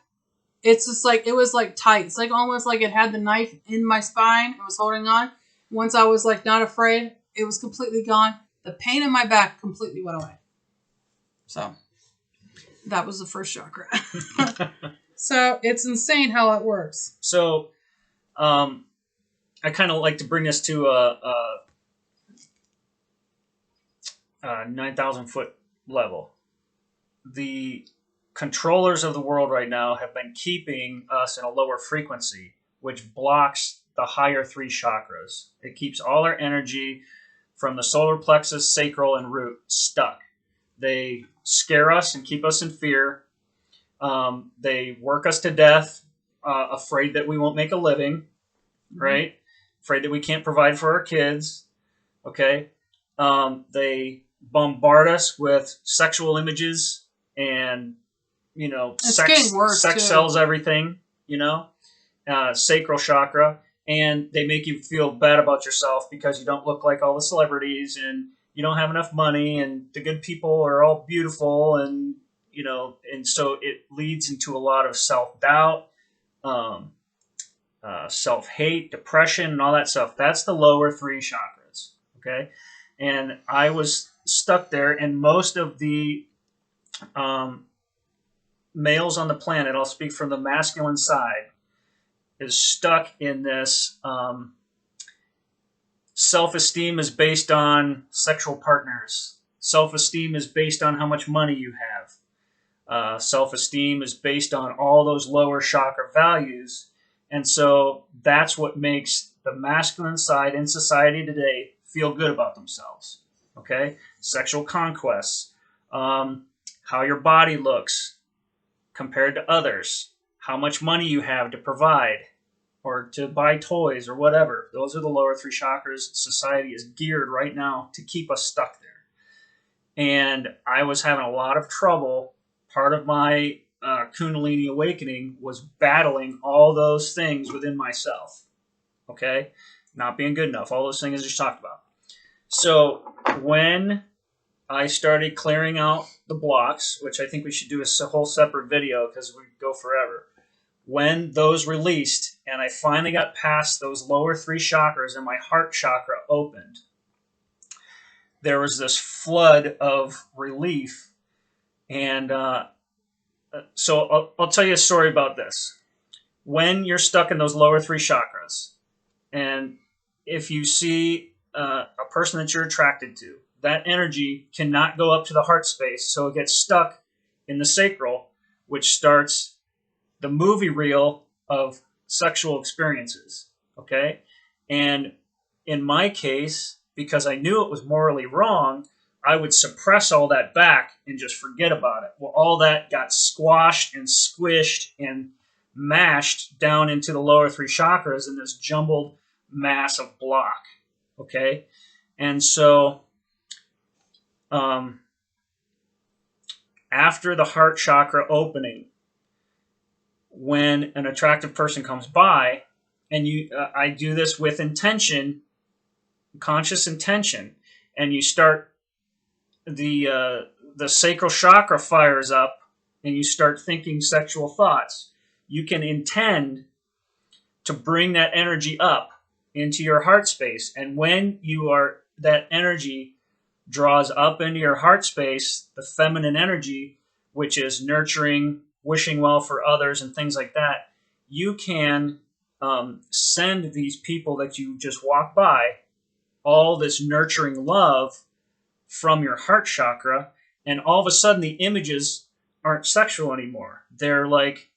it's just like, it was like tight. It's like almost like it had the knife in my spine. I was holding on. Once I was like not afraid, it was completely gone. The pain in my back completely went away. So that was the first chakra. So it's insane how it works. So I kind of like to bring this to a 9,000 foot level. The controllers of the world right now have been keeping us in a lower frequency, which blocks the higher three chakras. It keeps all our energy from the solar plexus, sacral, and root stuck. They scare us and keep us in fear. They work us to death, afraid that we won't make a living, right? Afraid that we can't provide for our kids, okay? They bombard us with sexual images and, sex sells everything, sacral chakra. And they make you feel bad about yourself because you don't look like all the celebrities and you don't have enough money and the good people are all beautiful and so it leads into a lot of self-doubt, self-hate, depression, and all that stuff. That's the lower 3 chakras, okay? And I was stuck there, and most of the males on the planet, I'll speak from the masculine side, is stuck in this self-esteem is based on sexual partners. Self-esteem is based on how much money you have. Self-esteem is based on all those lower chakra values. And so that's what makes the masculine side in society today feel good about themselves. Okay? Sexual conquests, how your body looks compared to others, how much money you have to provide or to buy toys or whatever. Those are the lower 3 chakras. Society is geared right now to keep us stuck there. And I was having a lot of trouble. Part of my Kundalini Awakening was battling all those things within myself. Okay? Not being good enough. All those things I just talked about. So when I started clearing out the blocks, which I think we should do a whole separate video because we go forever. When those released and I finally got past those lower 3 chakras and my heart chakra opened, there was this flood of relief. And so I'll tell you a story about this. When you're stuck in those lower 3 chakras, and if you see a person that you're attracted to, that energy cannot go up to the heart space, so it gets stuck in the sacral, which starts the movie reel of sexual experiences, okay? And in my case, because I knew it was morally wrong, I would suppress all that back and just forget about it. Well, all that got squashed and squished and mashed down into the lower 3 chakras in this jumbled mass of block, okay? And so after the heart chakra opening, when an attractive person comes by, and I do this with intention, conscious intention, and you start the sacral chakra fires up, and you start thinking sexual thoughts. You can intend to bring that energy up into your heart space, and when that energy draws up into your heart space, the feminine energy, which is nurturing, wishing well for others and things like that, you can send these people that you just walk by all this nurturing love from your heart chakra, and all of a sudden the images aren't sexual anymore. They're like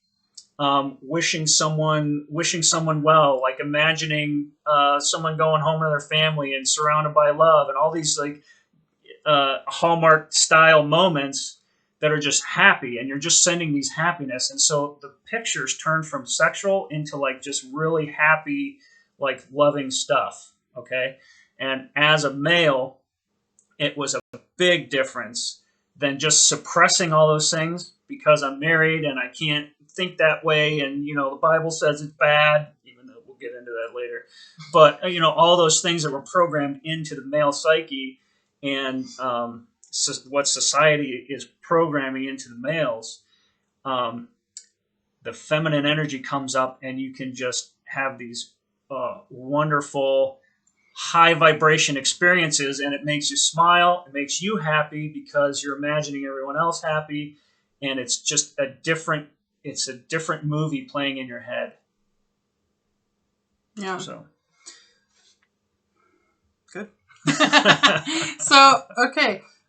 wishing someone well, like imagining someone going home to their family and surrounded by love, and all these like Hallmark style moments that are just happy, and you're just sending these happiness. And so the pictures turn from sexual into like just really happy, like loving stuff. Okay. And as a male, it was a big difference than just suppressing all those things because I'm married and I can't think that way. And, the Bible says it's bad, even though we'll get into that later. But, all those things that were programmed into the male psyche and, what society is programming into the males, the feminine energy comes up and you can just have these wonderful high vibration experiences, and it makes you smile, it makes you happy because you're imagining everyone else happy, and it's just a different movie playing in your head. Yeah. So good.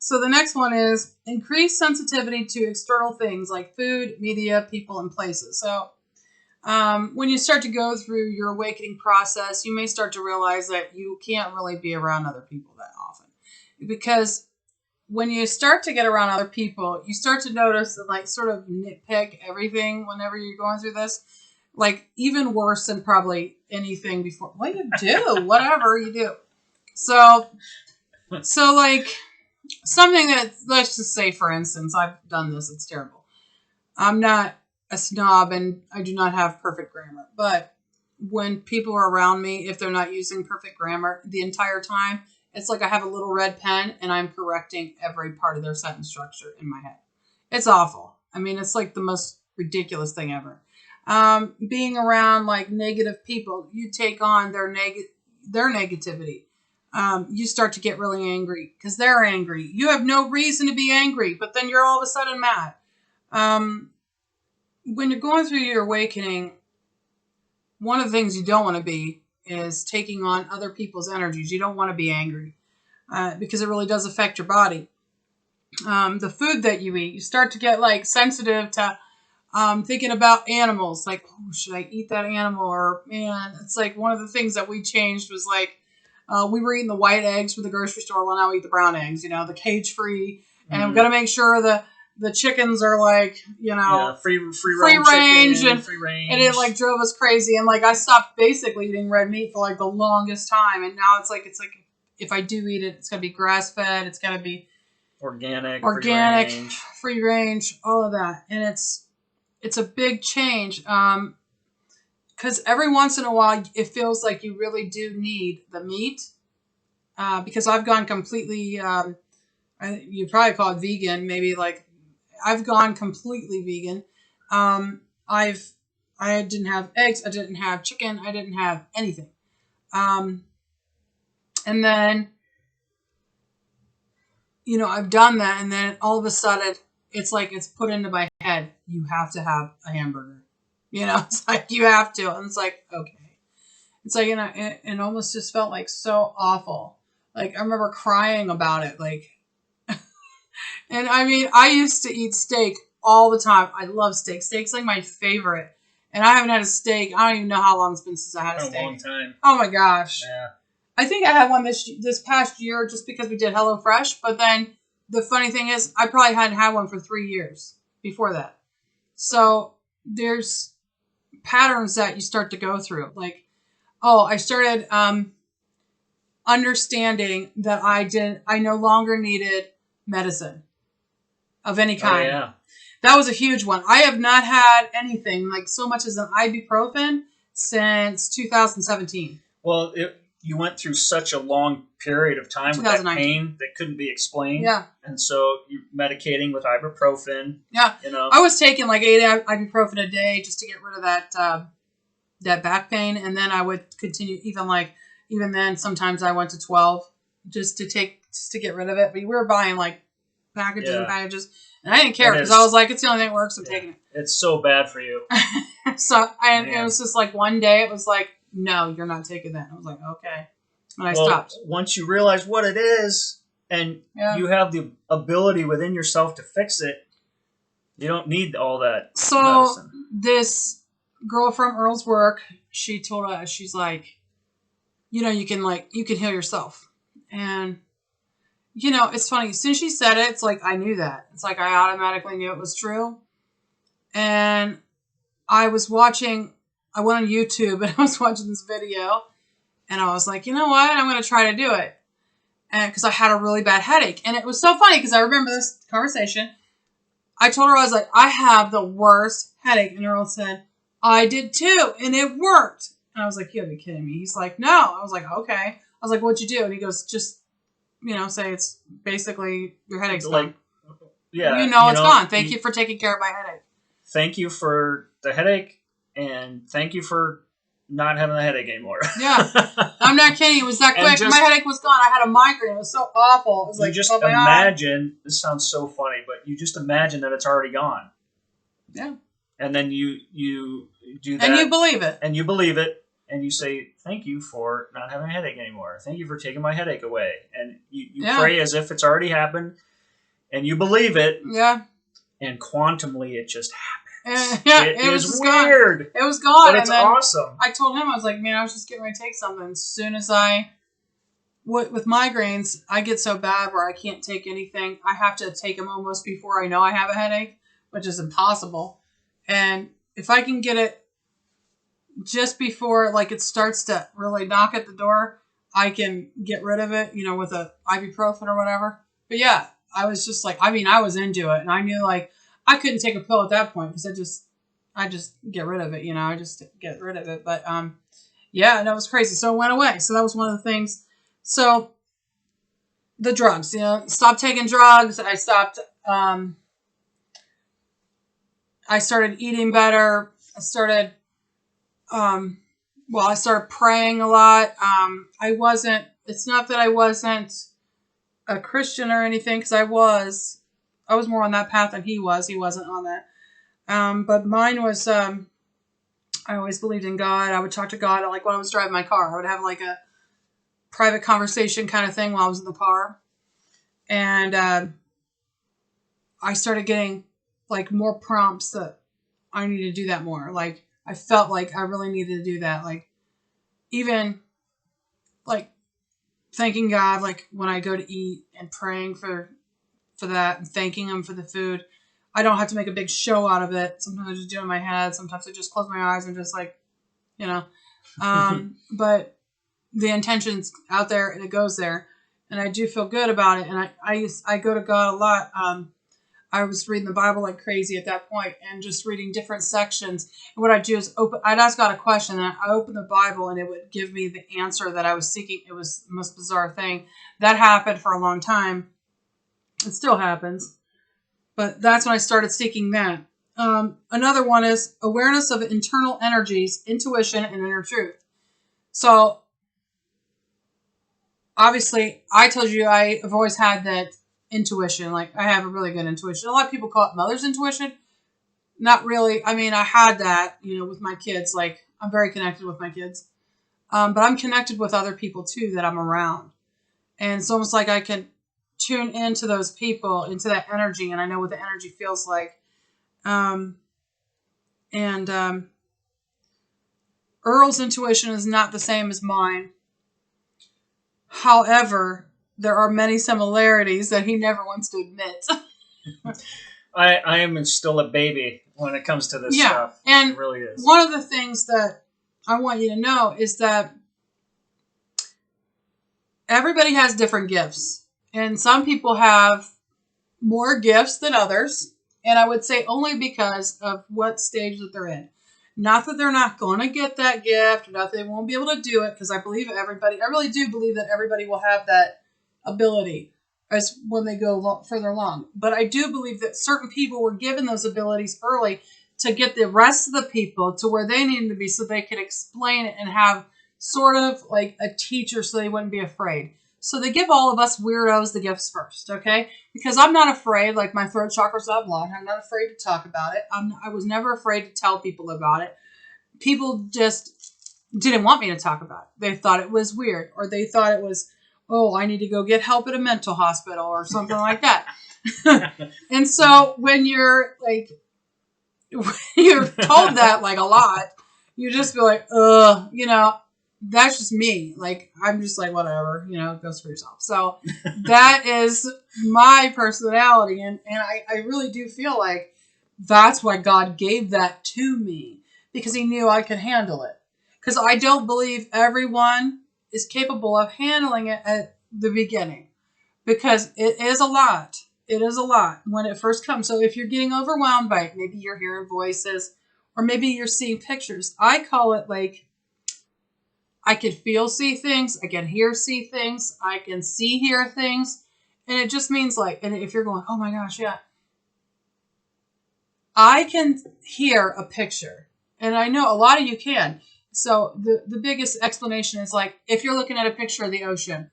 So the next one is increase sensitivity to external things like food, media, people, and places. So When you start to go through your awakening process, you may start to realize that you can't really be around other people that often. Because when you start to get around other people, you start to notice and like sort of nitpick everything whenever you're going through this. Like even worse than probably anything before. What you do, whatever you do. So like something that, let's just say for instance, I've done this, it's terrible. I'm not a snob and I do not have perfect grammar, but when people are around me, if they're not using perfect grammar the entire time, it's like I have a little red pen and I'm correcting every part of their sentence structure in my head. It's awful. I mean, it's like the most ridiculous thing ever. Being around like negative people, you take on their negativity. You start to get really angry because they're angry. You have no reason to be angry, but then you're all of a sudden mad. When you're going through your awakening, one of the things you don't want to be is taking on other people's energies. You don't want to be angry because it really does affect your body. The food that you eat, you start to get like sensitive to thinking about animals. Like, oh, should I eat that animal? Or, man, it's like one of the things that we changed was like we were eating the white eggs from the grocery store. Well, now we eat the brown eggs, the cage-free. And we've got to make sure the chickens are like, free range chicken, and free range. And it like drove us crazy. And like I stopped basically eating red meat for like the longest time. And now it's like if I do eat it, it's gonna be grass fed. It's gonna be organic, free range, all of that. And it's a big change. Because every once in a while it feels like you really do need the meat. Because I've gone completely. You probably call it vegan, maybe like. I've gone completely vegan. I didn't have eggs. I didn't have chicken. I didn't have anything. And then, I've done that. And then all of a sudden, it's like it's put into my head. You have to have a hamburger. It's like you have to. And it's like, okay. It's like, it almost just felt like so awful. Like, I remember crying about it. Like, and I mean, I used to eat steak all the time. I love steak. Steak's like my favorite. And I haven't had a steak. I don't even know how long it's been since I had a steak. A long time. Oh my gosh. Yeah. I think I had one this past year just because we did HelloFresh. But then the funny thing is, I probably hadn't had one for 3 years before that. So there's patterns that you start to go through. Like, I started understanding that I no longer needed medicine of any kind. Oh, yeah. That was a huge one. I have not had anything like so much as an ibuprofen since 2017. Well, you went through such a long period of time with that pain that couldn't be explained. Yeah. And so you're medicating with ibuprofen. Yeah. I was taking like 8 ibuprofen a day just to get rid of that back pain. And then I would continue even then sometimes I went to 12 just to get rid of it. But we were buying like packages and packages. And I didn't care because I was like, it's the only thing that works. I'm taking it. It's so bad for you. So it was just like one day it was like, no, you're not taking that. I was like, okay. And I stopped. Once you realize what it is and you have the ability within yourself to fix it, you don't need all that medicine. This girl from Earl's work, she told us, she's like, you can heal yourself. And it's funny. As soon as she said it, it's like I knew that. It's like I automatically knew it was true. And I went on YouTube and I was watching this video. And I was like, you know what? I'm going to try to do it. And because I had a really bad headache. And it was so funny because I remember this conversation. I told her, I was like, I have the worst headache. And Earl said, I did too. And it worked. And I was like, you gotta be kidding me. He's like, no. I was like, okay. I was like, what'd you do? And he goes, just, say it's basically your headache's gone. Yeah. It's gone. Thank you for taking care of my headache. Thank you for the headache. And thank you for not having a headache anymore. Yeah. I'm not kidding. It was that quick. My headache was gone. I had a migraine. It was so awful. It was like, just imagine, this sounds so funny, but you just imagine that it's already gone. Yeah. And then you do that. And you believe it. And you believe it. And you say, thank you for not having a headache anymore. Thank you for taking my headache away. And you pray as if it's already happened. And you believe it. Yeah. And quantumly, it just happens. And, yeah, it was is weird. Gone. It was gone. But it's awesome. I told him, I was like, man, I was just getting ready to take something. As soon as with migraines, I get so bad where I can't take anything. I have to take them almost before I know I have a headache, which is impossible. And if I can get it just before like it starts to really knock at the door, I can get rid of it, with a ibuprofen or whatever. But yeah, I was just like, I was into it, and I knew like I couldn't take a pill at that point because I just get rid of it, I just get rid of it. But yeah, that was crazy. So it went away. So that was one of the things. So the drugs, stopped taking drugs. I stopped. I started eating better. I started praying a lot. It's not that I wasn't a Christian or anything, because I was more on that path than he was. He wasn't on that. But mine was, I always believed in God. I would talk to God, like when I was driving my car. I would have like a private conversation kind of thing while I was in the car. And I started getting like more prompts that I need to do that more. Like I felt like I really needed to do that. Like even like thanking God, like when I go to eat and praying for that and thanking him for the food. I don't have to make a big show out of it. Sometimes I just do it in my head. Sometimes I just close my eyes and just like, but the intention's out there and it goes there. And I do feel good about it. And I go to God a lot. I was reading the Bible like crazy at that point and just reading different sections. And what I do is I'd ask God a question and I open the Bible and it would give me the answer that I was seeking. It was the most bizarre thing. That happened for a long time. It still happens. But that's when I started seeking that. Another one is awareness of internal energies, intuition, and inner truth. So obviously, I told you I've always had that intuition. Like I have a really good intuition. A lot of people call it mother's intuition. Not really. I mean, I had that, with my kids. Like I'm very connected with my kids. But I'm connected with other people too that I'm around. And it's almost like I can tune into those people, into that energy, and I know what the energy feels like. Earl's intuition is not the same as mine. However, there are many similarities that he never wants to admit. I am still a baby when it comes to this stuff. And it really is. One of the things that I want you to know is that everybody has different gifts. And some people have more gifts than others. And I would say only because of what stage that they're in. Not that they're not going to get that gift, or not that they won't be able to do it, because I really do believe that everybody will have that ability as when they go further along. But I do believe that certain people were given those abilities early to get the rest of the people to where they needed to be so they could explain it and have sort of like a teacher so they wouldn't be afraid. So they give all of us weirdos the gifts first, okay? Because I'm not afraid, like my throat chakra's not blocked. I'm not afraid to talk about it. I was never afraid to tell people about it. People just didn't want me to talk about it. They thought it was weird, or they thought it was, oh, I need to go get help at a mental hospital or something like that. And so when you're told that like a lot, you just feel like, that's just me. Like, I'm just like, whatever, goes for yourself. So that is my personality. And I really do feel like that's why God gave that to me, because he knew I could handle it. Because I don't believe everyone is capable of handling it at the beginning, because it is a lot. It is a lot when it first comes. So if you're getting overwhelmed by it, maybe you're hearing voices, or maybe you're seeing pictures. I call it like, I can see things. I can see things. I can hear things. And it just means like, and if you're going, oh my gosh, yeah. I can hear a picture. And I know a lot of you can. So the biggest explanation is like, if you're looking at a picture of the ocean,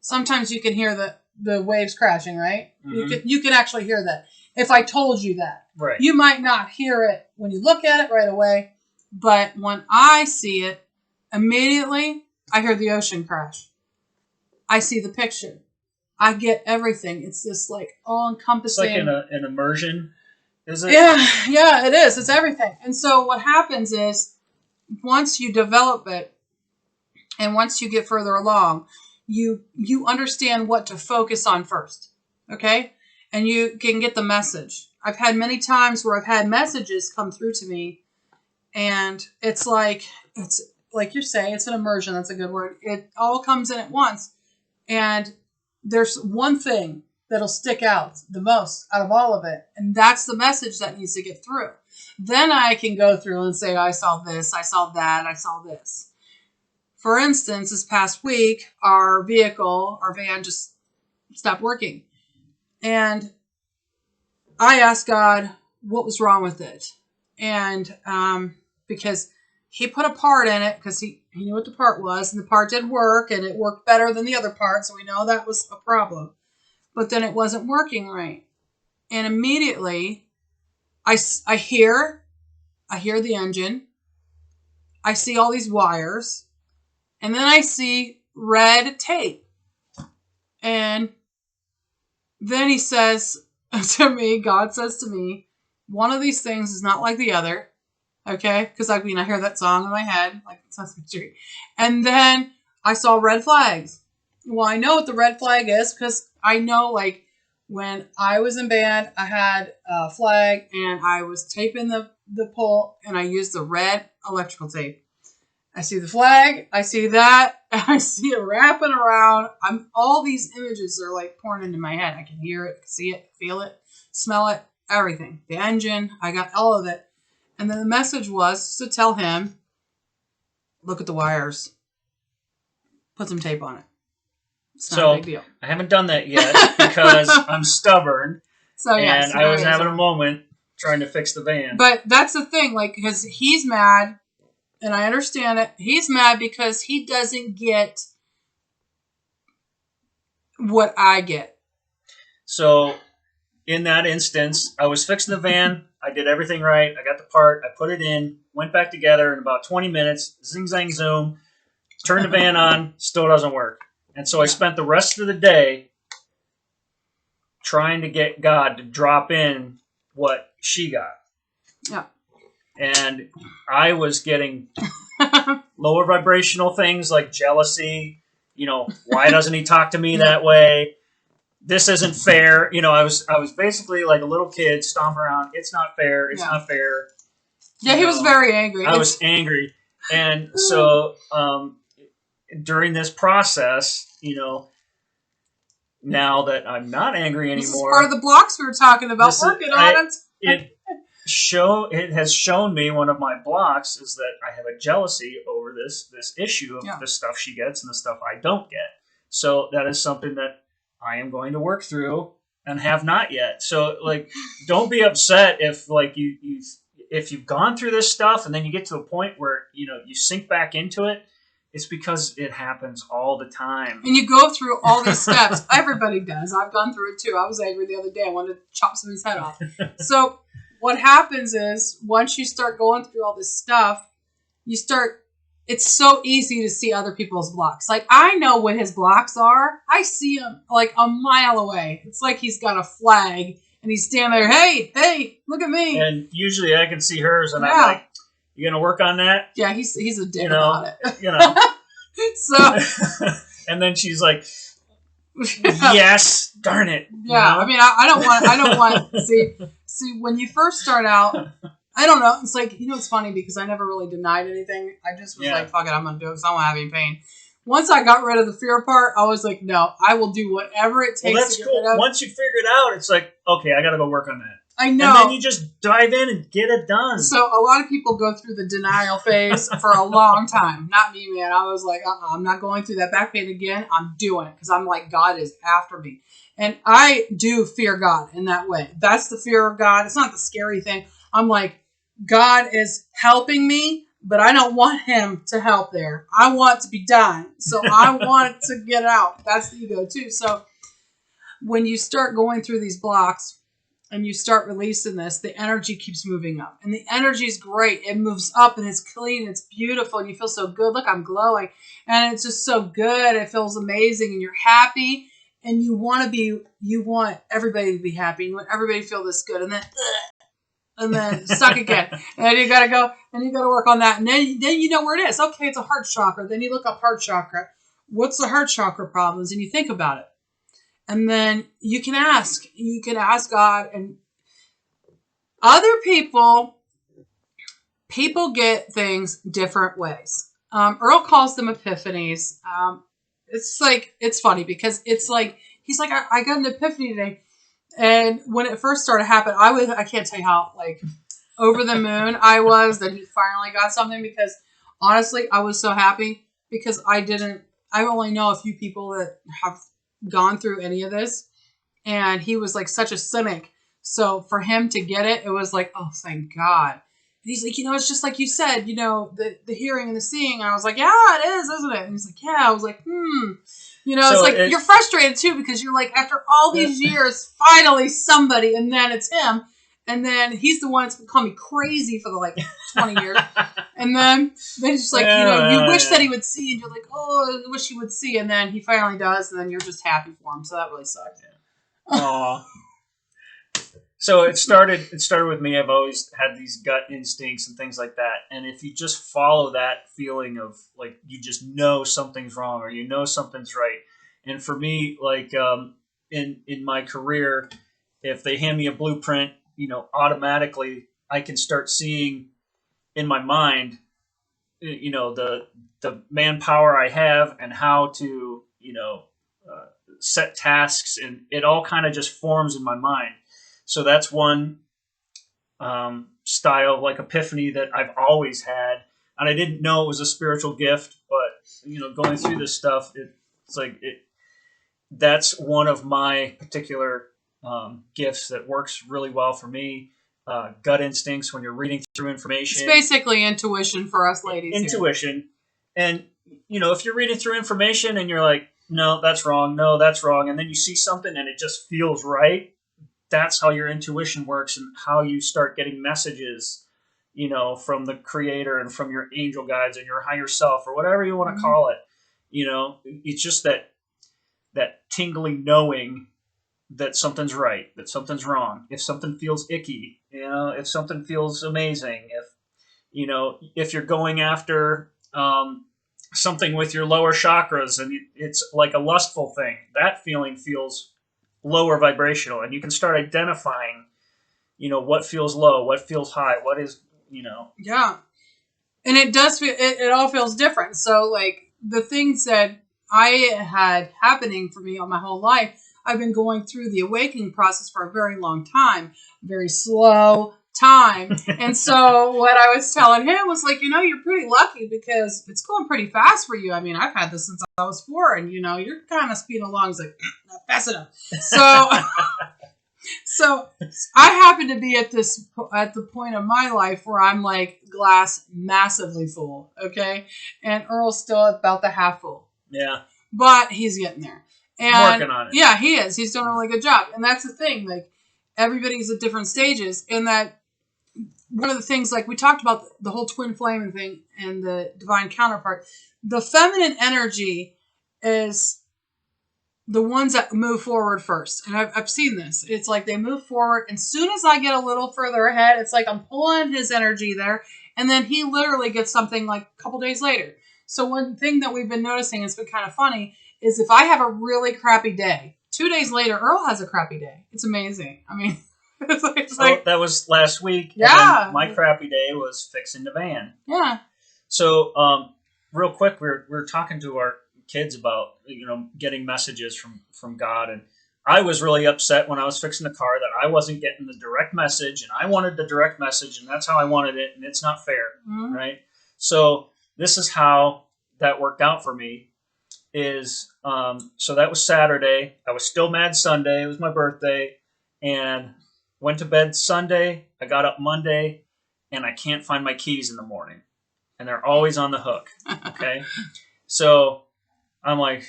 sometimes you can hear the waves crashing, right? Mm-hmm. You can actually hear that. If I told you that. Right. You might not hear it when you look at it right away. But when I see it, immediately, I hear the ocean crash. I see the picture. I get everything. It's this like all-encompassing. It's like an immersion. Is it? Yeah, it is. It's everything. And so what happens is once you develop it and once you get further along, you understand what to focus on first. Okay? And you can get the message. I've had many times where I've had messages come through to me, and it's like you're saying, it's an immersion. That's a good word. It all comes in at once. And there's one thing that'll stick out the most out of all of it. And that's the message that needs to get through. Then I can go through and say, I saw this, I saw that, I saw this. For instance, this past week, our van just stopped working. And I asked God what was wrong with it. And because he put a part in it, because he knew what the part was, and the part did work, and it worked better than the other part, so we know that was a problem. But then it wasn't working right. And immediately, I hear the engine, I see all these wires, and then I see red tape. And then he says to me, God says to me, one of these things is not like the other. Okay? Because I hear that song in my head, like Sesame Street. And then I saw red flags. Well, I know what the red flag is because I know, like, when I was in band, I had a flag and I was taping the pole, and I used the red electrical tape. I see the flag, I see that, and I see it wrapping around. All these images are like pouring into my head. I can hear it, see it, feel it, smell it, everything. The engine, I got all of it. And then the message was to tell him, look at the wires, put some tape on it. It's not a big deal. I haven't done that yet because I'm stubborn. So yes, and I was having a moment trying to fix the van. But that's the thing, like, because he's mad, and I understand it. He's mad because he doesn't get what I get. So in that instance, I was fixing the van. I did everything right. I got the part. I put it in, went back together in about 20 minutes. Zing, zang, zoom. Turned the van on. Still doesn't work. And so I spent the rest of the day trying to get God to drop in what she got. Yeah. And I was getting lower vibrational things like jealousy. Why doesn't he talk to me that way? This isn't fair. I was basically like a little kid stomping around. It's not fair. It's not fair. Yeah, he was very angry. I was angry. And so during this process, now that I'm not angry anymore. This is part of the blocks we were talking about, working on it. It has shown me one of my blocks is that I have a jealousy over this issue of the stuff she gets and the stuff I don't get. So that is something that I am going to work through and have not yet. So, like, don't be upset if, like, if you've gone through this stuff and then you get to a point where, you sink back into it. It's because it happens all the time. And you go through all these steps. Everybody does. I've gone through it too. I was angry the other day. I wanted to chop somebody's head off. So what happens is once you start going through all this stuff, it's so easy to see other people's blocks. Like, I know what his blocks are. I see him like a mile away. It's like he's got a flag and he's standing there. Hey, look at me. And usually I can see hers and I'm like, you gonna work on that? Yeah, he's a dick about it. So, and then she's like, "Yes, darn it." Yeah, I mean, I don't want. See, when you first start out, I don't know. It's like, it's funny because I never really denied anything. I just was like, "Fuck it, I'm gonna do it because I don't want to have any pain." Once I got rid of the fear part, I was like, "No, I will do whatever it takes." Well, that's to get cool. rid of. Once you figure it out, it's like, okay, I got to go work on that. I know. And then you just dive in and get it done. So a lot of people go through the denial phase for a long time. Not me, man. I was like, I'm not going through that back pain again. I'm doing it because I'm like, God is after me. And I do fear God in that way. That's the fear of God. It's not the scary thing. I'm like, God is helping me, but I don't want him to help there. I want to be done. So I want to get out. That's the ego too. So when you start going through these blocks, and you start releasing this, the energy keeps moving up. And the energy is great. It moves up and it's clean. It's beautiful. And you feel so good. Look, I'm glowing. And it's just so good. It feels amazing. And you're happy. And you want everybody to be happy. You want everybody to feel this good. And then and then stuck again. And then you got to go, and you got to work on that. And then you know where it is. Okay, it's a heart chakra. Then you look up heart chakra. What's the heart chakra problems? And you think about it. And then you can ask God. And other people get things different ways. Earl calls them epiphanies. It's funny because it's like, he's like, I got an epiphany today. And when it first started happening, I can't tell you how, like, over the moon I was that he finally got something, because honestly, I was so happy because I only know a few people that have gone through any of this, and he was like such a cynic. So for him to get it, it was like, oh, thank God. And he's like, it's just like you said, the hearing and the seeing. And I was like, yeah, it is, isn't it? And he's like, yeah. I was like, it's like you're frustrated too, because you're like, after all these years, finally somebody, and then it's him. And then he's the one that's been calling me crazy for the like 20 years. And then it's just like, you wish that he would see, and you're like, oh, I wish he would see. And then he finally does, and then you're just happy for him. So that really sucked. Aww. So it started with me. I've always had these gut instincts and things like that. And if you just follow that feeling of like, you just know something's wrong or something's right. And for me, like in my career, if they hand me a blueprint, automatically I can start seeing in my mind, the manpower I have and how to, set tasks, and it all kind of just forms in my mind. So that's one style, like epiphany, that I've always had, and I didn't know it was a spiritual gift. But going through this stuff, that's one of my particular gifts that works really well for me. Gut instincts when you're reading through information. It's basically intuition for us ladies. Intuition, here. And if you're reading through information and you're like, no, that's wrong. No, that's wrong, and then you see something and it just feels right. That's how your intuition works, and how you start getting messages, from the creator and from your angel guides and your higher self, or whatever you want to call it. It's just that tingling knowing that something's right, that something's wrong. If something feels icky, if something feels amazing, if you're going after something with your lower chakras and it's like a lustful thing, that feeling feels lower vibrational, and you can start identifying, what feels low, what feels high, what is, Yeah. And it does feel, it all feels different. So like the things that I had happening for me all my whole life, I've been going through the awakening process for a very long time, very slow time. And so what I was telling him was like, you're pretty lucky because it's going pretty fast for you. I mean, I've had this since I was 4, and you're kind of speeding along. It's like, not fast enough. So I happen to be at the point of my life where I'm like glass massively full. Okay. And Earl's still about the half full. Yeah. But he's getting there. And working on it. Yeah, he is. He's doing a really good job. And that's the thing. Like, everybody's at different stages. And that one of the things, like we talked about the whole twin flame thing and the divine counterpart, the feminine energy is the ones that move forward first. And I've seen this. It's like they move forward. And as soon as I get a little further ahead, it's like I'm pulling his energy there. And then he literally gets something like a couple days later. So one thing that we've been noticing, it's been kind of funny, is if I have a really crappy day, 2 days later, Earl has a crappy day. It's amazing. I mean, it's like that was last week. Yeah. My crappy day was fixing the van. Yeah. So, real quick, we're talking to our kids about, getting messages from God. And I was really upset when I was fixing the car that I wasn't getting the direct message, and I wanted the direct message, and that's how I wanted it. And it's not fair. Mm-hmm. Right. So this is how that worked out for me. So that was Saturday. I was still mad Sunday. It was my birthday, and went to bed Sunday. I got up Monday, and I can't find my keys in the morning, and they're always on the hook. Okay. So I'm like,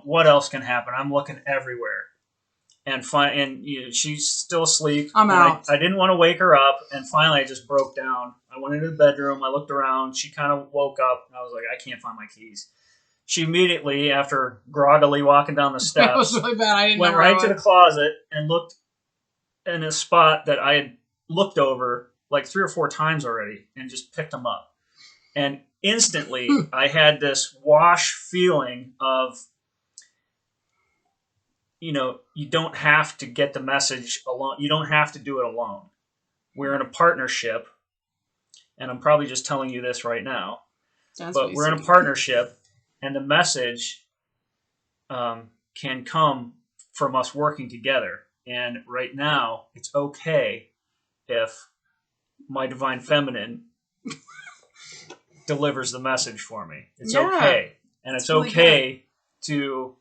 what else can happen? I'm looking everywhere, and she's still asleep. I'm out. I didn't want to wake her up, and finally I just broke down. I went into the bedroom. I looked around. She kind of woke up, and I was like, I can't find my keys. She immediately, after groggily walking down the steps, that was really bad. I didn't went know right to the closet and looked in a spot that I had looked over like 3 or 4 times already and just picked them up. And instantly I had this wash feeling of, you know, you don't have to get the message alone. You don't have to do it alone. We're in a partnership, and I'm probably just telling you this right now, but we're in a partnership, and the message can come from us working together. And right now, it's okay if my divine feminine delivers the message for me. It's okay. And it's really okay to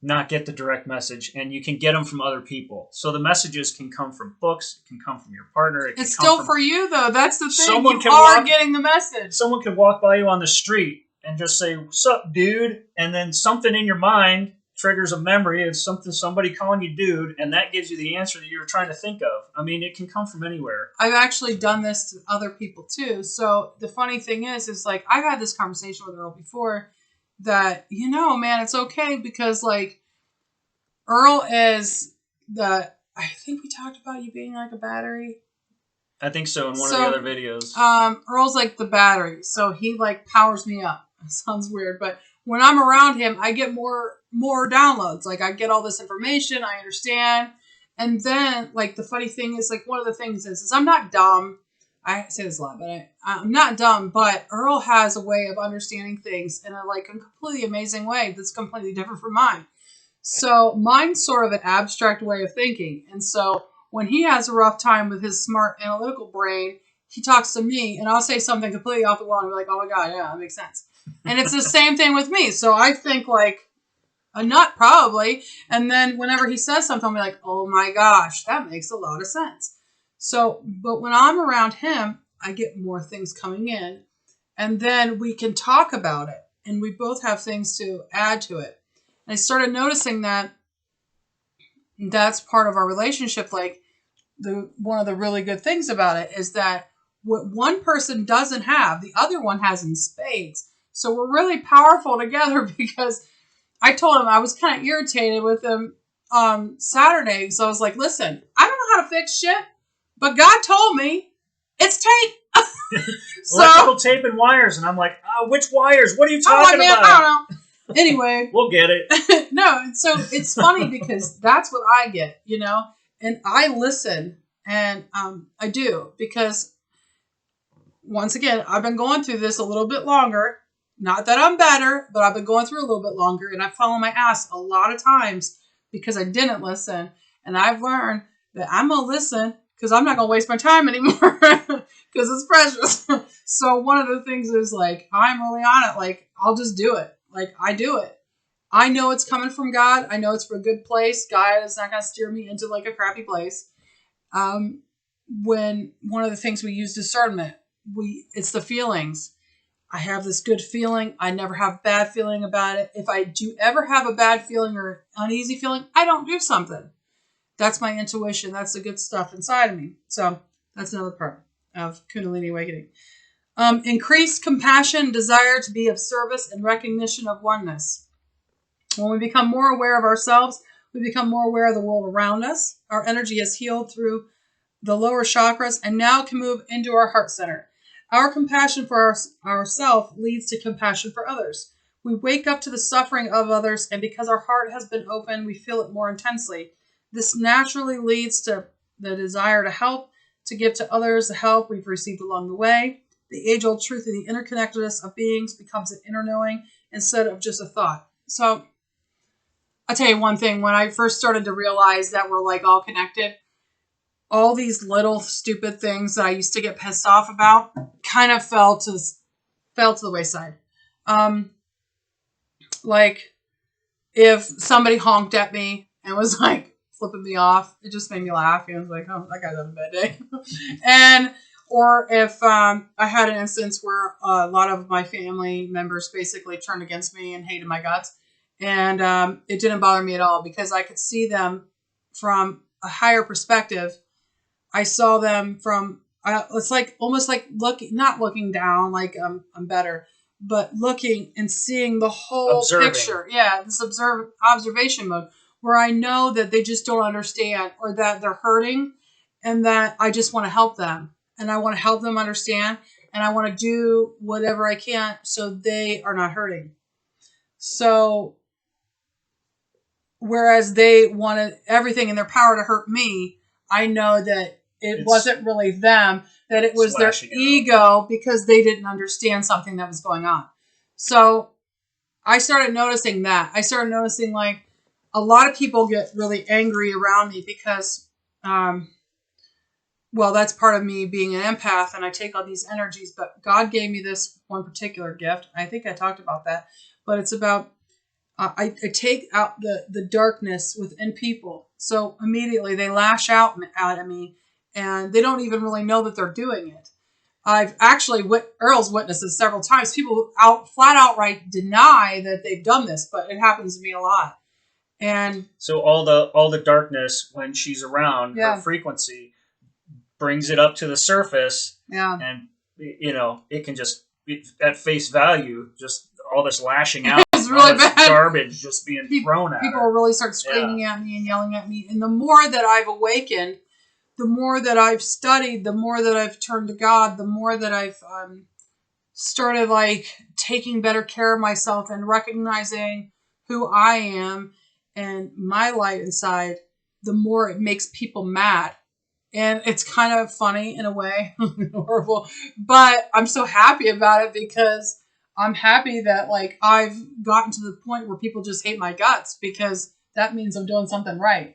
not get the direct message, and you can get them from other people. So the messages can come from books, it can come from your partner. It's still for you, though. That's the thing. You are getting the message. Someone can walk by you on the street and just say, "What's up, dude?" And then something in your mind triggers a memory of somebody calling you dude, and that gives you the answer that you were trying to think of. I mean, it can come from anywhere. I've actually done this to other people, too. So the funny thing is like, I've had this conversation with Earl before, that, you know, man, it's okay, because like Earl is I think we talked about you being like a battery. I think so, in one of the other videos. Earl's like the battery, so he like powers me up. It sounds weird, but when I'm around him, I get more downloads. Like, I get all this information, I understand. And then like the funny thing is, like, one of the things is I'm not dumb. I say this a lot, but I'm not dumb, but Earl has a way of understanding things in a completely amazing way that's completely different from mine. So mine's sort of an abstract way of thinking. And so when he has a rough time with his smart analytical brain, he talks to me, and I'll say something completely off the wall and be like, oh my God, yeah, that makes sense. And it's the same thing with me. So I think like a nut probably. And then whenever he says something, I'll be like, oh my gosh, that makes a lot of sense. So, but when I'm around him, I get more things coming in, and then we can talk about it, and we both have things to add to it. And I started noticing that that's part of our relationship. Like, one of the really good things about it is that what one person doesn't have, the other one has in spades. So we're really powerful together, because I told him I was kind of irritated with him Saturday. So I was like, listen, I don't know how to fix shit, but God told me it's tape. Electrical tape and wires. And I'm like, which wires? What are you talking about? I don't know. Anyway. We'll get it. No, so it's funny because that's what I get, you know, and I listen, and I do, because once again, I've been going through this a little bit longer. Not that I'm better, but I've been going through a little bit longer, and I fell on my ass a lot of times because I didn't listen. And I've learned that I'm going to listen, because I'm not going to waste my time anymore, because it's precious. So one of the things is like, I'm really on it. Like, I'll just do it. Like, I do it. I know it's coming from God. I know it's for a good place. God is not going to steer me into like a crappy place. When one of the things we use discernment, it's the feelings. I have this good feeling. I never have a bad feeling about it. If I do ever have a bad feeling or uneasy feeling, I don't do something. That's my intuition. That's the good stuff inside of me. So that's another part of Kundalini Awakening. Increased compassion, desire to be of service, and recognition of oneness. When we become more aware of ourselves, we become more aware of the world around us. Our energy is healed through the lower chakras and now can move into our heart center. Our compassion for ourselves leads to compassion for others. We wake up to the suffering of others, and because our heart has been open, we feel it more intensely. This naturally leads to the desire to help, to give to others the help we've received along the way. The age-old truth of the interconnectedness of beings becomes an inner knowing instead of just a thought. So I'll tell you one thing. When I first started to realize that we're like all connected, all these little stupid things that I used to get pissed off about kind of fell to the wayside. Like, if somebody honked at me and was like flipping me off, it just made me laugh. And I was like, oh, that guy's having a bad day. Or if I had an instance where a lot of my family members basically turned against me and hated my guts. And it didn't bother me at all, because I could see them from a higher perspective. I saw them from, it's like almost like not looking down like I'm better, but looking and seeing the whole picture. Yeah, this observation mode, where I know that they just don't understand, or that they're hurting, and that I just want to help them, and I want to help them understand, and I want to do whatever I can so they are not hurting. So whereas they wanted everything in their power to hurt me, I know that it wasn't really them, that it was their ego because they didn't understand something that was going on. So I started noticing that. I started noticing like a lot of people get really angry around me because, well, that's part of me being an empath, and I take all these energies, but God gave me this one particular gift. I think I talked about that, but it's about I take out the darkness within people. So immediately they lash out at me, and they don't even really know that they're doing it. I've actually, Earl's witnessed this several times. People flat outright deny that they've done this, but it happens to me a lot. And so all the darkness, when she's around, her frequency brings it up to the surface. Yeah. And, it can just, at face value, just all this lashing out. It's really bad. Garbage just being thrown at people her. Really start screaming at me and yelling at me. And the more that I've awakened, the more that I've studied, the more that I've turned to God, the more that I've started like taking better care of myself and recognizing who I am and my light inside, the more it makes people mad. And it's kind of funny in a way, horrible, but I'm so happy about it because I'm happy that like I've gotten to the point where people just hate my guts, because that means I'm doing something right.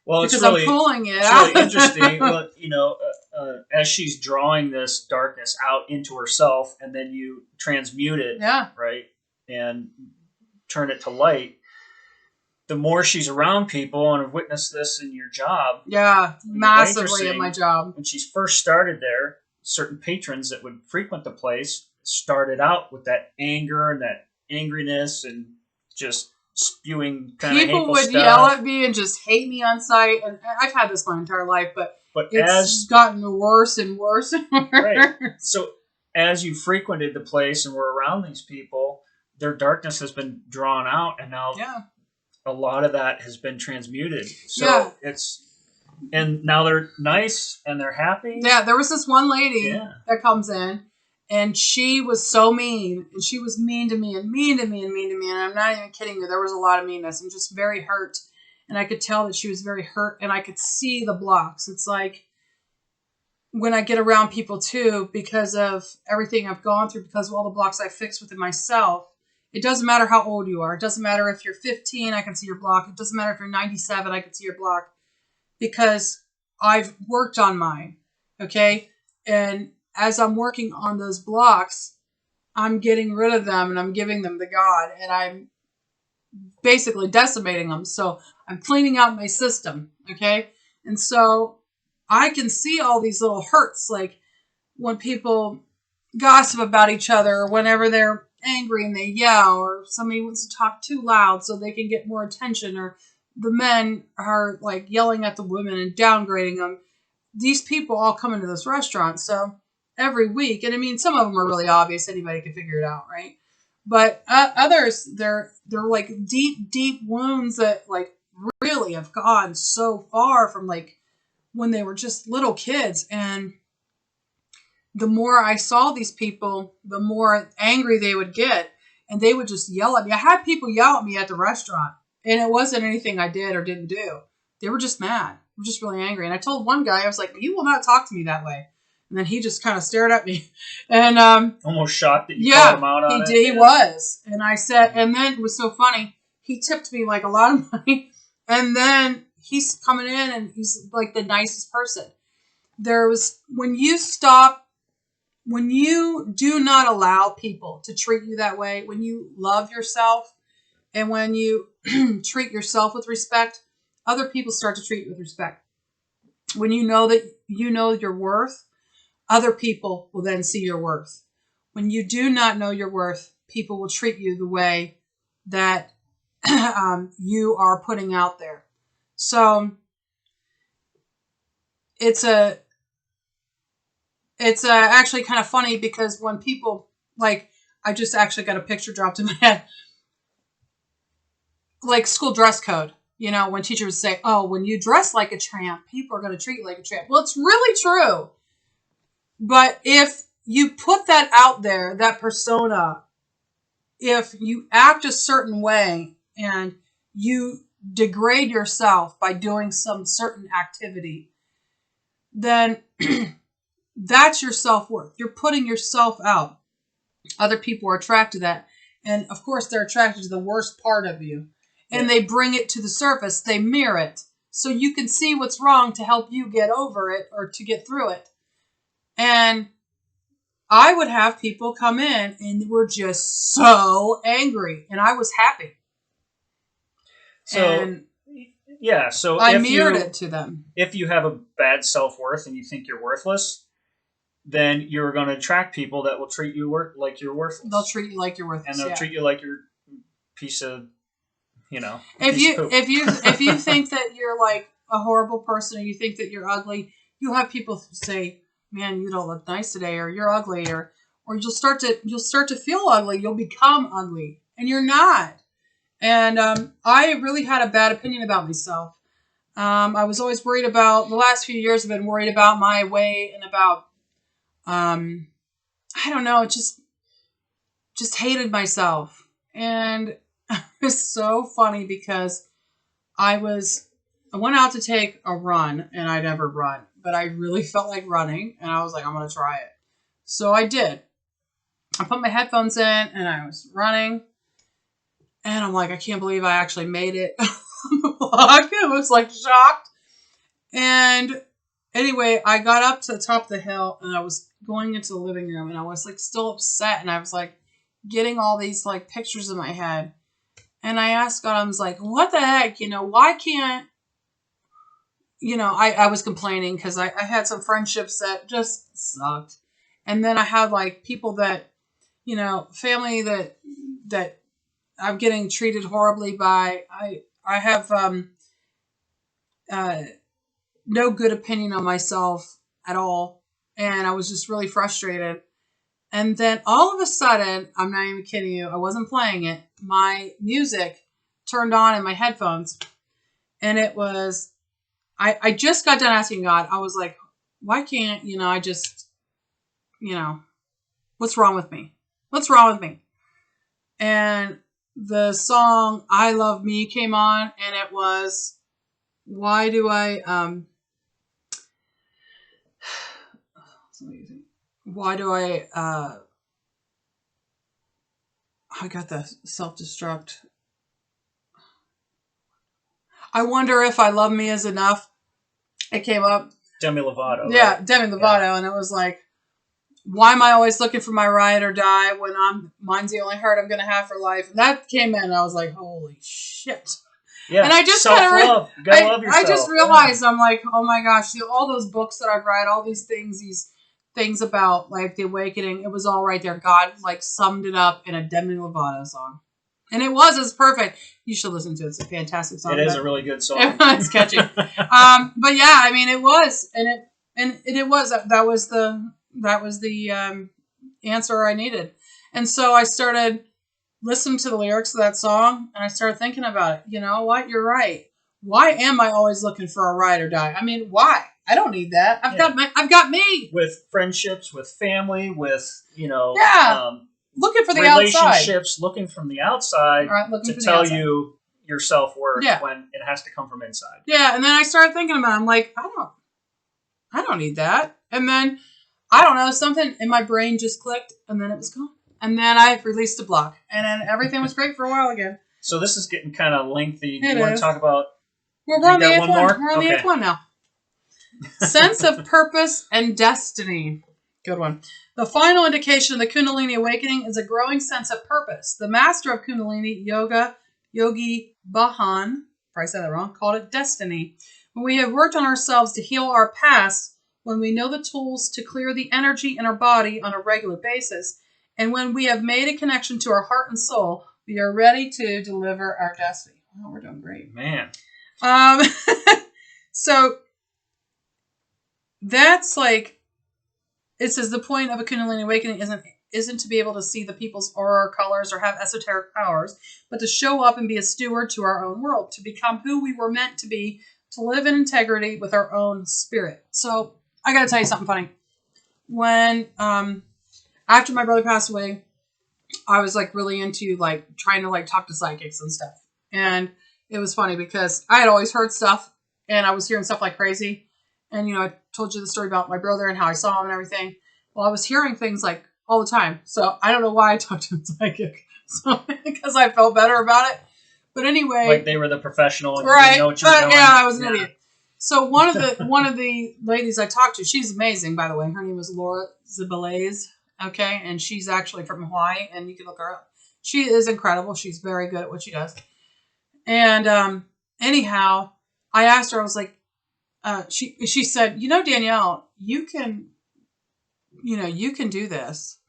Well, because I'm pulling it. It's really interesting. Well, as she's drawing this darkness out into herself, and then you transmute it, right, and turn it to light. The more she's around people, and I've witnessed this in your job. Yeah, massively in my job. When she first started there, certain patrons that would frequent the place started out with that anger and that angriness and just spewing kind of hateful stuff. People would yell at me and just hate me on sight. And I've had this my entire life, but it's gotten worse and worse and worse. Right. So as you frequented the place and were around these people, their darkness has been drawn out, and now a lot of that has been transmuted. So and now they're nice and they're happy. Yeah, there was this one lady that comes in, and she was so mean, and she was mean to me and mean to me and mean to me. And I'm not even kidding you. There was a lot of meanness and just very hurt. And I could tell that she was very hurt, and I could see the blocks. It's like when I get around people too, because of everything I've gone through, because of all the blocks I fixed within myself. It doesn't matter how old you are. It doesn't matter if you're 15, I can see your block. It doesn't matter if you're 97, I can see your block. Because I've worked on mine. Okay? And as I'm working on those blocks, I'm getting rid of them and I'm giving them to God, and I'm basically decimating them. So I'm cleaning out my system, okay? And so I can see all these little hurts, like when people gossip about each other, or whenever they're angry and they yell, or somebody wants to talk too loud so they can get more attention, or the men are like yelling at the women and downgrading them. These people all come into this restaurant, so every week, and I mean, some of them are really obvious. Anybody can figure it out, right? But others, they're like deep wounds that like really have gone so far from like when they were just little kids. And the more I saw these people, the more angry they would get, and they would just yell at me. I had people yell at me at the restaurant, and it wasn't anything I did or didn't do. They were just mad. They were just really angry. And I told one guy, I was like, "You will not talk to me that way." And then he just kind of stared at me, and almost shocked that you called him out on it. He was. And I said, and then it was so funny. He tipped me like a lot of money, and then he's coming in, and he's like the nicest person. When you do not allow people to treat you that way, when you love yourself, and when you treat yourself with respect, other people start to treat you with respect. When you know that you know your worth, other people will then see your worth. When you do not know your worth, people will treat you the way that you are putting out there. So it's actually kind of funny, because when people, like, I just actually got a picture dropped in my head, like school dress code. when teachers say, oh, when you dress like a tramp, people are going to treat you like a tramp. Well, it's really true. But if you put that out there, that persona, if you act a certain way and you degrade yourself by doing some certain activity, then that's your self-worth. You're putting yourself out. Other people are attracted to that. And of course, they're attracted to the worst part of you. And they bring it to the surface. They mirror it. So you can see what's wrong to help you get over it or to get through it. And I would have people come in and were just so angry. And I was happy. So, and so I mirrored it to them. If you have a bad self-worth and you think you're worthless, then you're going to attract people that will treat you like you're worthless. They'll treat you like you're worthless. And they'll treat you like you're piece of, If you think that you're like a horrible person, or you think that you're ugly, you'll have people say, "Man, you don't look nice today," or "You're ugly," or you'll start to feel ugly. You'll become ugly, and you're not. And I really had a bad opinion about myself. I was always worried about, the last few years I've been worried about my weight and about, I don't know, just hated myself. And it was so funny because I went out to take a run, and I never run, but I really felt like running, and I was like, I'm going to try it. So I did. I put my headphones in, and I was running, and I'm like, I can't believe I actually made it. I was like shocked. And anyway, I got up to the top of the hill, and I was going into the living room, and I was like still upset, and I was like getting all these like pictures in my head. And I asked God, I was like, what the heck? Why can't, I was complaining because I had some friendships that just sucked. And then I had like people that, family that I'm getting treated horribly by. I have no good opinion on myself at all. And I was just really frustrated. And then all of a sudden, I'm not even kidding you, I wasn't playing it. My music turned on in my headphones. And it was, I just got done asking God. I was like, why can't, I just, what's wrong with me? What's wrong with me? And the song I Love Me came on, and it was, why do I got the self-destruct. I wonder if I love me is enough. It came up. Demi Lovato. Yeah, right? Demi Lovato. Yeah. And it was like, why am I always looking for my ride or die when mine's the only heart I'm going to have for life? And that came in, and I was like, holy shit. Yeah, and I just self-love. You gotta love yourself. I just realized, I'm like, oh my gosh, all those books that I've read, all these things about like the awakening, it was all right there. God like summed it up in a Demi Lovato song. And it was perfect. You should listen to it. It's a fantastic song. It is a really good song. It's catchy. But yeah, I mean, it was, and it was, that was the answer I needed. And so I started listening to the lyrics of that song, and I started thinking about it. You know what? You're right. Why am I always looking for a ride or die? I mean, why? I don't need that. I've got me. With friendships, with family, with, looking for the relationships, outside. Looking from the outside to tell you your self-worth when it has to come from inside. Yeah, and then I started thinking about it. I'm like, I don't need that. And then, I don't know, something in my brain just clicked, and then it was gone. And then I released a block, and then everything was great for a while again. So this is getting kind of lengthy. Do you want to talk about... We're on the 8th one. We're on the 8th one now. Sense of purpose and destiny. Good one. The final indication of the Kundalini Awakening is a growing sense of purpose. The master of Kundalini Yoga, Yogi Bhajan, probably said that wrong, called it destiny. When we have worked on ourselves to heal our past, when we know the tools to clear the energy in our body on a regular basis, and when we have made a connection to our heart and soul, we are ready to deliver our destiny. Well, we're doing great. Man. So that's like, it says the point of a Kundalini Awakening isn't to be able to see the people's aura colors or have esoteric powers, but to show up and be a steward to our own world, to become who we were meant to be, to live in integrity with our own spirit. So I got to tell you something funny. When, after my brother passed away, I was like really into like trying to like talk to psychics and stuff. And it was funny because I had always heard stuff and I was hearing stuff like crazy. And, you know, I told you the story about my brother and how I saw him and everything. Well, I was hearing things like all the time. So I don't know why I talked to a psychic. So, because I felt better about it. But anyway. Like they were the professional and right, you didn't know what you were doing. Yeah, I was an idiot. So one of the ladies I talked to, she's amazing, by the way. Her name is Laura Zibalez. Okay. And she's actually from Hawaii and you can look her up. She is incredible. She's very good at what she does. And anyhow, I asked her, I was like, she said, you know, Danielle, you can do this.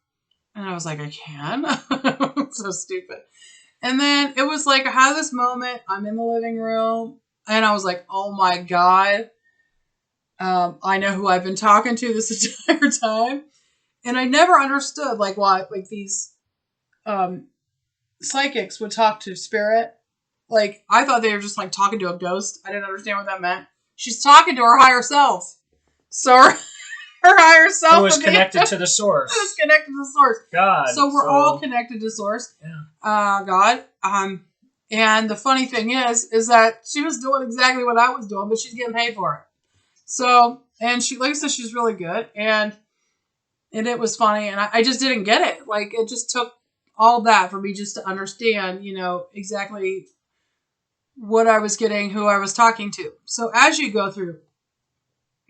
And I was like, I can? So stupid. And then it was like, I had this moment, I'm in the living room, and I was like, oh my God, I know who I've been talking to this entire time. And I never understood, like, why, like, these psychics would talk to spirit. Like, I thought they were just, like, talking to a ghost. I didn't understand what that meant. She's talking to her higher self. So her higher self. Who was connected to the source. Who was connected to the source. God. So we're all connected to source. Yeah. God. And the funny thing is that she was doing exactly what I was doing, but she's getting paid for it. So, and she, like I said, she's really good. And it was funny. And I just didn't get it. Like, it just took all that for me just to understand, you know, exactly what I was getting, who I was talking to. So as you go through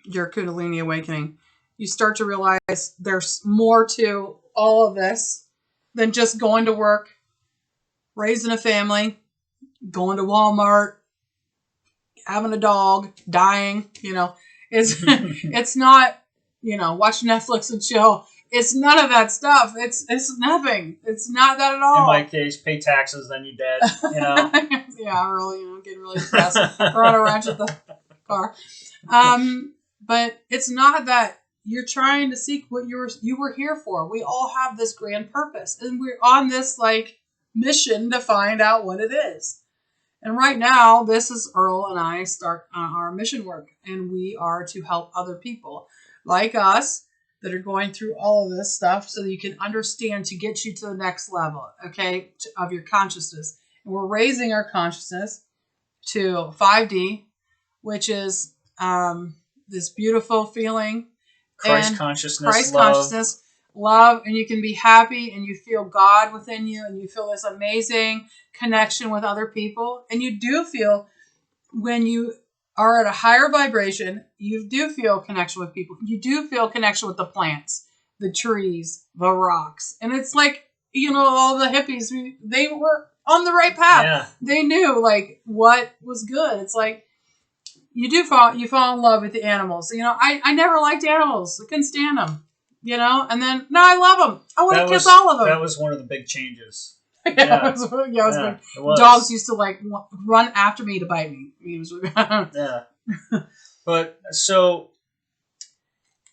your Kundalini Awakening, you start to realize there's more to all of this than just going to work, raising a family, going to Walmart, having a dog, dying, you know. It's not, you know, watch Netflix and chill. It's none of that stuff. It's nothing. It's not that at all. In my case, pay taxes, then you're dead, you know. Yeah, really, you know, getting really depressed. Throwing a wrench at the car. But it's not that. You're trying to seek what you were here for. We all have this grand purpose, and we're on this like mission to find out what it is. And right now, this is Earl and I start our mission work, and we are to help other people like us that are going through all of this stuff so that you can understand, to get you to the next level, okay, of your consciousness. And we're raising our consciousness to 5D, which is this beautiful feeling. Christ consciousness, love, and you can be happy, and you feel God within you, and you feel this amazing connection with other people. And you do feel, when you are at a higher vibration, you do feel connection with people. You do feel connection with the plants, the trees, the rocks. And it's like, you know, all the hippies, they were on the right path. Yeah. They knew like what was good. It's like, you fall in love with the animals. You know, I never liked animals. I couldn't stand them, you know, and then now I love them. I want to kiss all of them. That was one of the big changes. It was. Dogs used to like run after me to bite me. Yeah. But so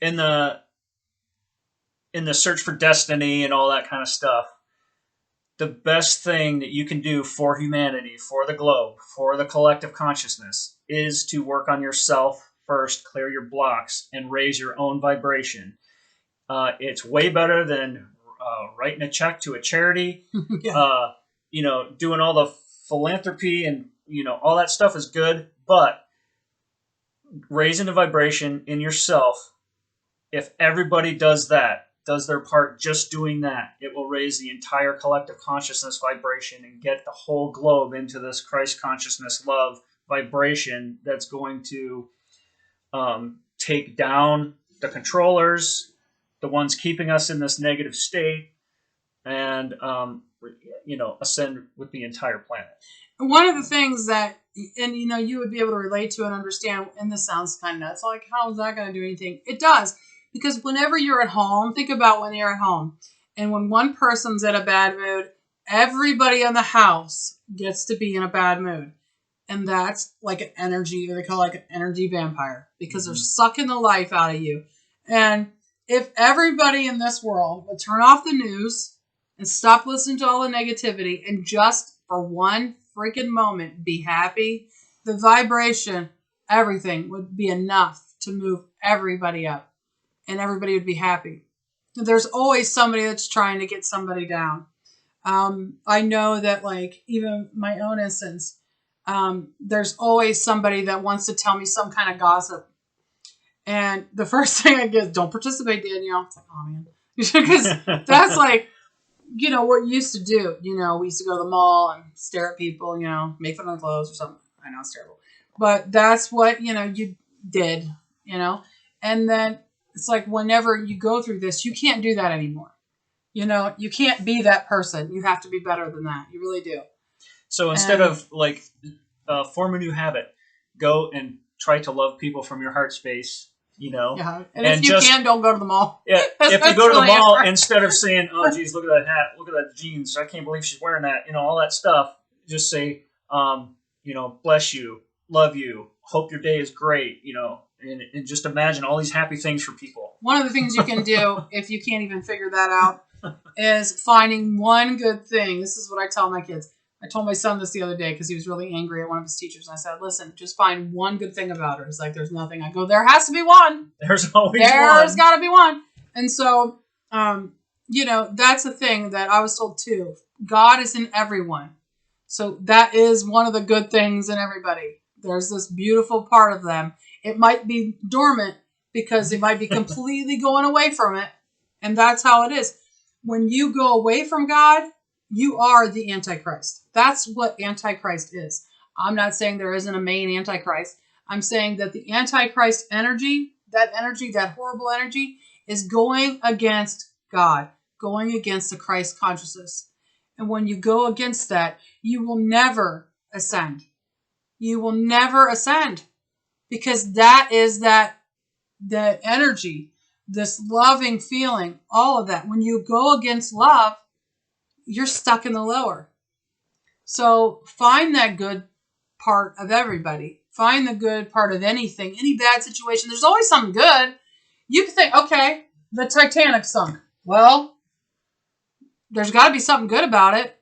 in the search for destiny and all that kind of stuff, the best thing that you can do for humanity, for the globe, for the collective consciousness, is to work on yourself first, clear your blocks, and raise your own vibration. It's way better than writing a check to a charity. Yeah. You know, doing all the philanthropy and, you know, all that stuff is good, but raising the vibration in yourself, if everybody does their part just doing that, it will raise the entire collective consciousness vibration and get the whole globe into this Christ consciousness love vibration that's going to take down the controllers, the ones keeping us in this negative state, and you know, ascend with the entire planet. One of the things that, and you know, you would be able to relate to and understand, and this sounds kind of nuts, like, how is that going to do anything? It does, because whenever you're at home, think about when you're at home, and when one person's in a bad mood, everybody in the house gets to be in a bad mood. And that's like an energy, they call it like an energy vampire, because they're sucking the life out of you. And if everybody in this world would turn off the news and stop listening to all the negativity and just for one freaking moment be happy, the vibration, everything would be enough to move everybody up and everybody would be happy. There's always somebody that's trying to get somebody down. I know that, like, even my own instance, there's always somebody that wants to tell me some kind of gossip. And the first thing I get is, don't participate, Danielle. It's like, oh, man. Because that's like, you know, what you used to do. You know, we used to go to the mall and stare at people, you know, make fun of their clothes or something. I know it's terrible. But that's what, you know, you did, you know. And then it's like whenever you go through this, you can't do that anymore. You know, you can't be that person. You have to be better than that. You really do. So instead of like form a new habit, go and try to love people from your heart space, you know. Yeah. And if you can, don't go to the mall. Yeah. If you go to the mall, instead of saying, oh, geez, look at that hat, look at that jeans, I can't believe she's wearing that, you know, all that stuff, just say, you know, bless you, love you, hope your day is great, you know, and just imagine all these happy things for people. One of the things you can do, if you can't even figure that out, is finding one good thing. This is what I tell my kids. I told my son this the other day because he was really angry at one of his teachers. And I said, listen, just find one good thing about her. He's like, there's nothing. I go, there has to be one. There's always one. There's got to be one. And so, you know, that's a thing that I was told too. God is in everyone. So that is one of the good things in everybody. There's this beautiful part of them. It might be dormant because they might be completely going away from it. And that's how it is. When you go away from God, you are the Antichrist. That's what Antichrist is. I'm not saying there isn't a main Antichrist. I'm saying that the Antichrist energy, that horrible energy, is going against God, going against the Christ consciousness. And when you go against that, you will never ascend. You will never ascend because that is that energy, this loving feeling, all of that. When you go against love, you're stuck in the lower. So find that good part of everybody. Find the good part of anything, any bad situation. There's always something good. You can think, okay, the Titanic sunk. Well, there's got to be something good about it.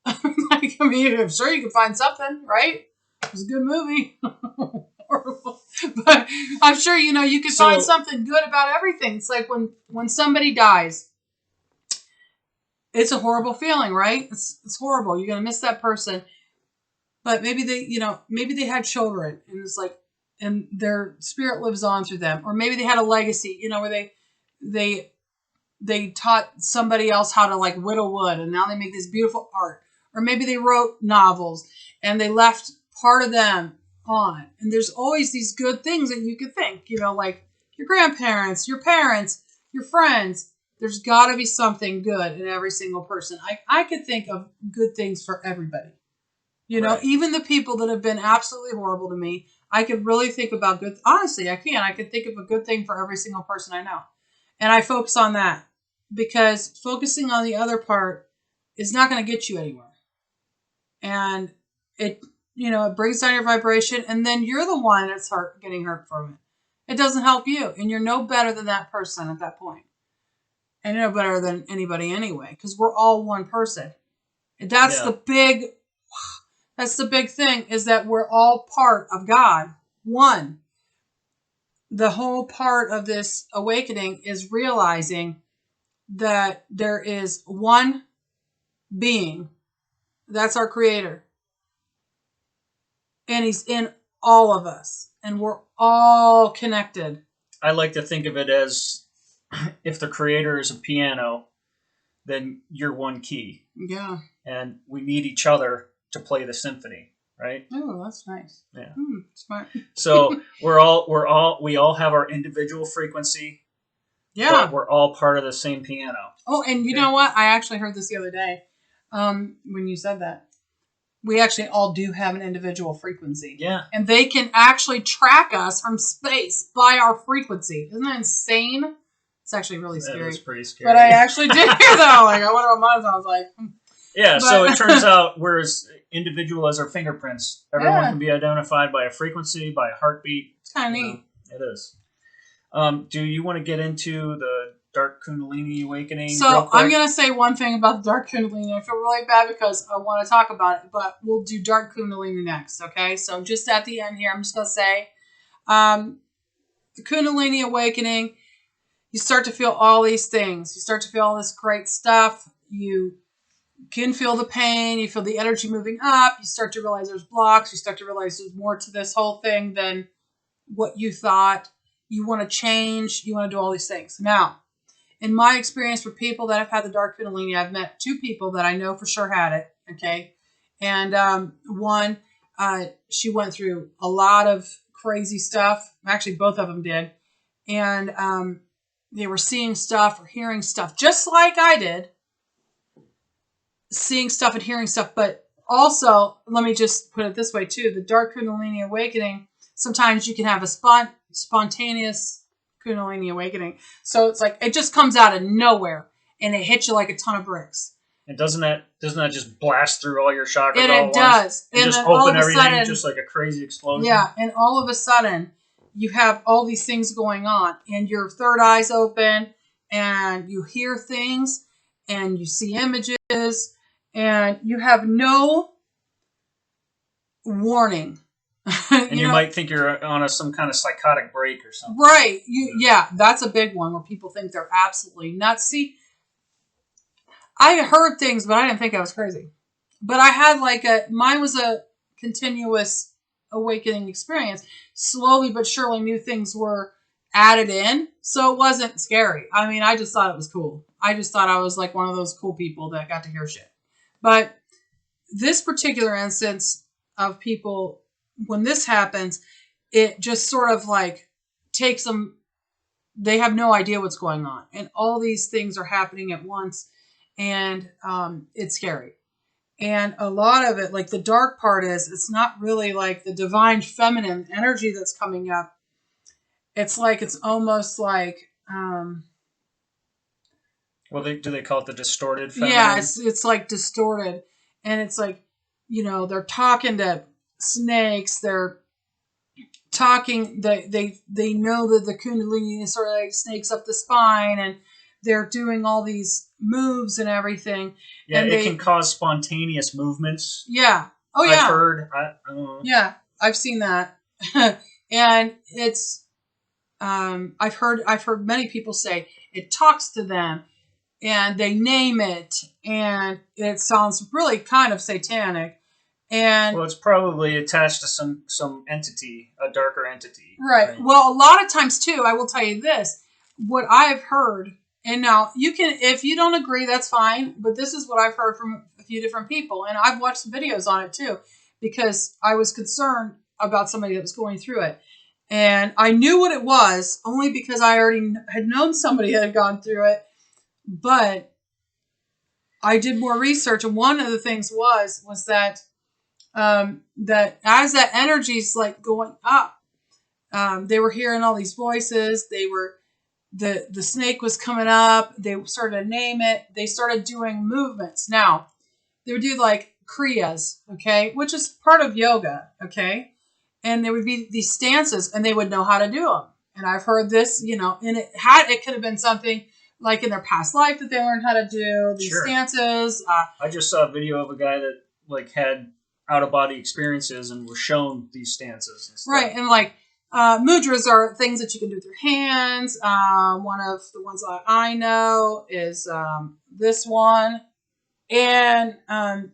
Like, I mean, I'm sure you can find something, right? It was a good movie. Horrible. But I'm sure, you know, you can find something good about everything. It's like when somebody dies, it's a horrible feeling, right? It's horrible. You're going to miss that person. But maybe they had children and it's like, and their spirit lives on through them. Or maybe they had a legacy, you know, where they taught somebody else how to like whittle wood and now they make this beautiful art. Or maybe they wrote novels and they left part of them on. And there's always these good things that you could think, you know, like your grandparents, your parents, your friends. There's got to be something good in every single person. I could think of good things for everybody. You know, even the people that have been absolutely horrible to me, I could really think about good. Honestly, I can. I could think of a good thing for every single person I know. And I focus on that because focusing on the other part is not going to get you anywhere. And it, you know, it brings down your vibration and then you're the one that's getting hurt from it. It doesn't help you. And you're no better than that person at that point. And you're no better than anybody anyway, because we're all one person. And that's the big thing, is that we're all part of God. One. The whole part of this awakening is realizing that there is one being. That's our creator. And he's in all of us. And we're all connected. I like to think of it as if the creator is a piano, then you're one key. Yeah. And we need each other to play the symphony, right? Oh, that's nice. Yeah. Smart. So we all have our individual frequency. Yeah. But we're all part of the same piano. Oh, and you know what? I actually heard this the other day when you said that. We actually all do have an individual frequency. Yeah. And they can actually track us from space by our frequency. Isn't that insane? It's actually really scary. That is pretty scary. But I actually did hear that. Like, I wonder what mine was. I was like, yeah, so it turns out we're as individual as our fingerprints. Everyone can be identified by a frequency, by a heartbeat. It's kind of neat. It is. Do you want to get into Dark Kundalini Awakening? So I'm going to say one thing about the Dark Kundalini. I feel really bad because I want to talk about it, but we'll do Dark Kundalini next, okay? So just at the end here, I'm just going to say the Kundalini Awakening, you start to feel all these things. You start to feel all this great stuff. You can feel the pain. You feel the energy moving up. You start to realize there's blocks. You start to realize there's more to this whole thing than what you thought. You want to change. You want to do all these things. Now, in my experience for people that have had the Dark Kundalini, I've met 2 people that I know for sure had it, okay? And one, she went through a lot of crazy stuff. Actually, both of them did. And they were seeing stuff or hearing stuff, just like I did. Seeing stuff and hearing stuff, but also, let me just put it this way too, the Dark Kundalini Awakening, sometimes you can have a spontaneous Kundalini Awakening. So it's like, it just comes out of nowhere, and it hits you like a ton of bricks. And doesn't that just blast through all your chakras and all it does. And just open everything, sudden, just like a crazy explosion? Yeah, and all of a sudden, you have all these things going on, and your third eye's open, and you hear things, and you see images, and you have no warning. And you might think you're on some kind of psychotic break or something. Right. Yeah, that's a big one where people think they're absolutely nuts. See, I heard things, but I didn't think I was crazy. But I had mine was a continuous awakening experience. Slowly but surely new things were added in. So it wasn't scary. I mean, I just thought it was cool. I just thought I was like one of those cool people that got to hear shit. But this particular instance of people, when this happens, it just sort of like takes them, they have no idea what's going on. And all these things are happening at once. And it's scary. And a lot of it, like the dark part is, it's not really like the divine feminine energy that's coming up. It's like, it's almost like... well, do they call it the distorted feminine? Yeah, it's like distorted. And it's like, they're talking to snakes. They're talking, they know that the Kundalini is sort of like snakes up the spine, and they're doing all these moves and everything. Yeah, and it can cause spontaneous movements. Yeah. Oh, yeah. I've heard. I don't know. Yeah, I've seen that. And it's, I've heard many people say it talks to them, and they name it, and it sounds really kind of satanic. And well, it's probably attached to some entity, a darker entity. Right. Well, a lot of times too, I will tell you this, what I've heard, and now you can, if you don't agree, that's fine, but this is what I've heard from a few different people, and I've watched some videos on it too, because I was concerned about somebody that was going through it. And I knew what it was only because I already had known somebody that had gone through it, but I did more research, and one of the things was that that as that energy's like going up, they were hearing all these voices. They were, the snake was coming up. They started to name it. They started doing movements. Now, they would do like kriyas, okay, which is part of yoga, okay, and there would be these stances, and they would know how to do them. And I've heard this, and it could have been something like in their past life that they learned how to do these stances. I just saw a video of a guy that like had out-of-body experiences and were shown these stances and stuff. Right, and like mudras are things that you can do with your hands. One of the ones that I know is this one, and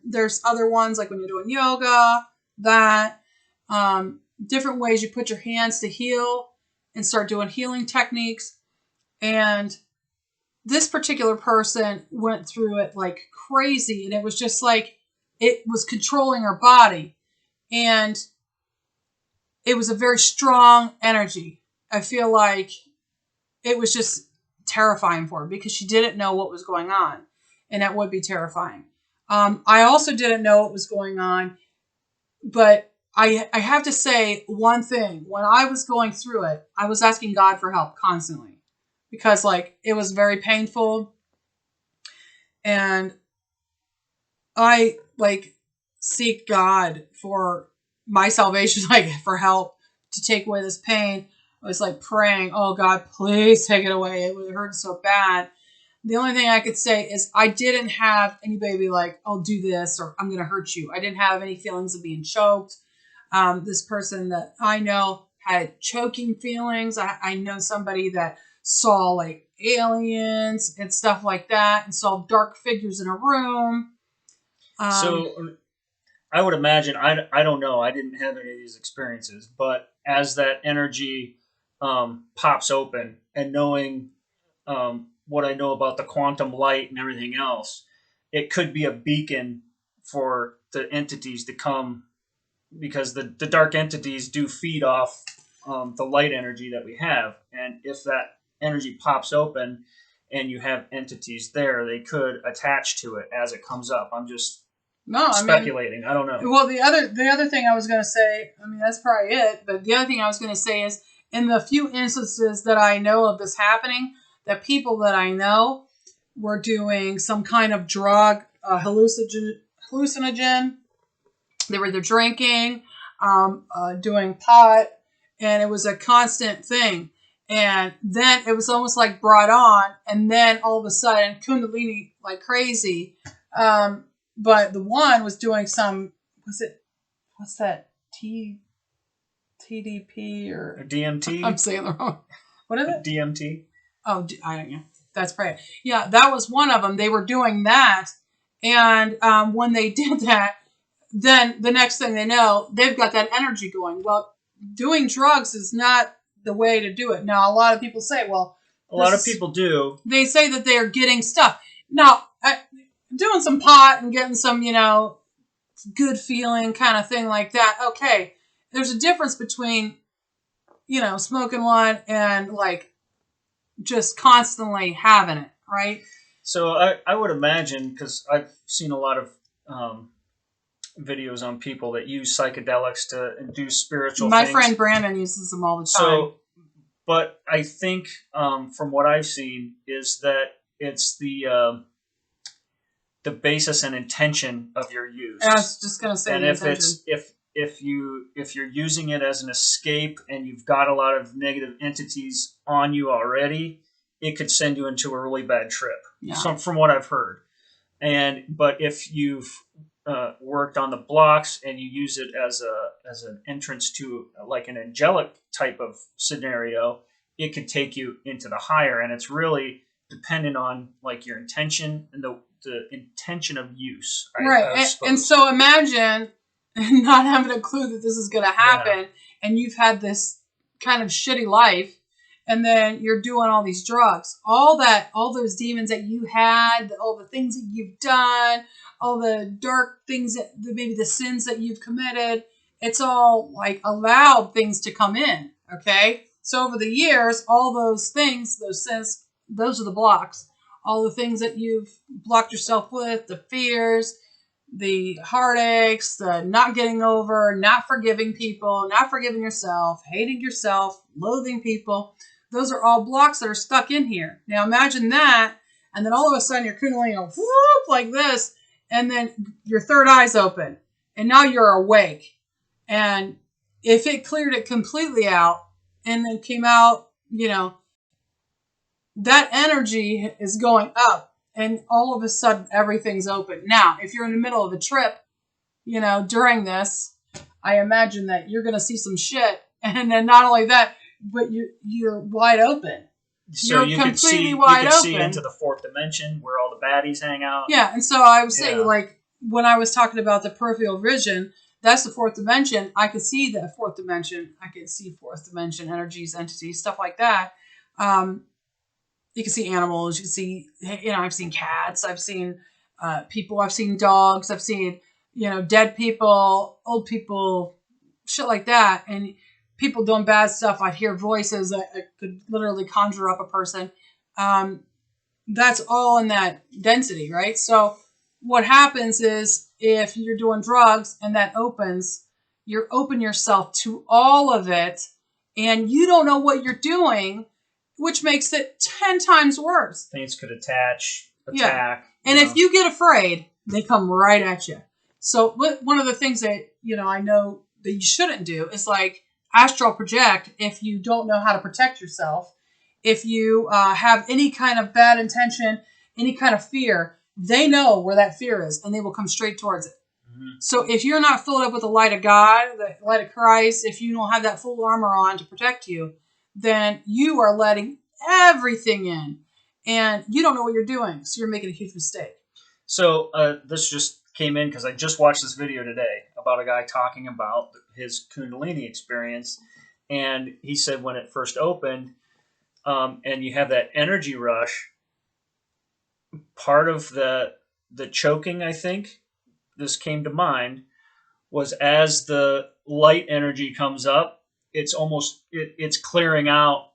there's other ones like when you're doing yoga, that different ways you put your hands to heal and start doing healing techniques. And this particular person went through it like crazy, and it was just like it was controlling her body, and it was a very strong energy. I feel like it was just terrifying for her because she didn't know what was going on, and that would be terrifying. I also didn't know what was going on, but I have to say one thing. When I was going through it, I was asking God for help constantly because like it was very painful, and I like seek God for my salvation, like for help to take away this pain. I was like praying, oh God, please take it away. It hurt so bad. The only thing I could say is I didn't have anybody be like, I'll do this or I'm going to hurt you. I didn't have any feelings of being choked. This person that I know had choking feelings. I know somebody that saw like aliens and stuff like that and saw dark figures in a room. So I would imagine, I don't know, I didn't have any of these experiences, but as that energy pops open and knowing what I know about the quantum light and everything else, it could be a beacon for the entities to come, because the dark entities do feed off the light energy that we have. And if that energy pops open and you have entities there, they could attach to it as it comes up. I'm just speculating. I don't know. Well, the other thing I was going to say, I mean, that's probably it. But the other thing I was going to say is, in the few instances that I know of this happening, the people that I know were doing some kind of drug, hallucinogen. They were either drinking, doing pot, and it was a constant thing. And then it was almost like brought on, and then all of a sudden, Kundalini like crazy. But the one was doing some, what's that, TDP or DMT? I'm saying the wrong. What is it? DMT? Oh, I don't know. That's probably, yeah, that was one of them. They were doing that. And when they did that, then the next thing they know, they've got that energy going. Well, doing drugs is not the way to do it. Now, a lot of people say, well, a lot of people do. They say that they are getting stuff. Now, doing some pot and getting some, good feeling kind of thing like that. Okay. There's a difference between, smoking one and like just constantly having it, right? So I would imagine, because I've seen a lot of videos on people that use psychedelics to induce spiritual things. My friend Brandon uses them all the time. So, but I think from what I've seen is that it's the basis and intention of your use. I was just going to say, and if you're using it as an escape and you've got a lot of negative entities on you already, it could send you into a really bad trip. Yeah. So, from what I've heard. But if you've worked on the blocks and you use it as an entrance to like an angelic type of scenario, it could take you into the higher, and it's really dependent on like your intention and the intention of use. Right. And so imagine not having a clue that this is going to happen, and you've had this kind of shitty life, and then you're doing all these drugs, all those demons that you had, all the things that you've done, all the dark things that maybe the sins that you've committed. It's all like allowed things to come in. Okay. So over the years, all those things, those sins, those are the blocks, all the things that you've blocked yourself with, the fears, the heartaches, the not getting over, not forgiving people, not forgiving yourself, hating yourself, loathing people. Those are all blocks that are stuck in here. Now imagine that, and then all of a sudden your Kundalini will whoop like this, and then your third eye's open, and now you're awake. And if it cleared it completely out, and then came out, that energy is going up, and all of a sudden everything's open. Now, if you're in the middle of a trip, during this, I imagine that you're going to see some shit, and then not only that, but you're wide open. So you're completely wide open. See into the fourth dimension where all the baddies hang out. Yeah, and so I was saying, like, when I was talking about the peripheral vision, that's the fourth dimension. I could see that fourth dimension. I could see fourth dimension energies, entities, stuff like that. You can see animals. You can see, I've seen cats. I've seen people. I've seen dogs. I've seen, dead people, old people, shit like that. And people doing bad stuff. I'd hear voices. I could literally conjure up a person. That's all in that density, right? So what happens is if you're doing drugs and that opens, you open yourself to all of it, and you don't know what you're doing, which makes it 10 times worse. Things could attack. Yeah. And if you get afraid, they come right at you. So one of the things that, I know that you shouldn't do is like, astral project if you don't know how to protect yourself. If you have any kind of bad intention, any kind of fear, they know where that fear is and they will come straight towards it. Mm-hmm. So if you're not filled up with the light of God, the light of Christ, if you don't have that full armor on to protect you, then you are letting everything in and you don't know what you're doing. So you're making a huge mistake. So this just came in because I just watched this video today about a guy talking about his Kundalini experience. And he said when it first opened, and you have that energy rush, part of the choking, I think, this came to mind, was as the light energy comes up, it's almost, it's clearing out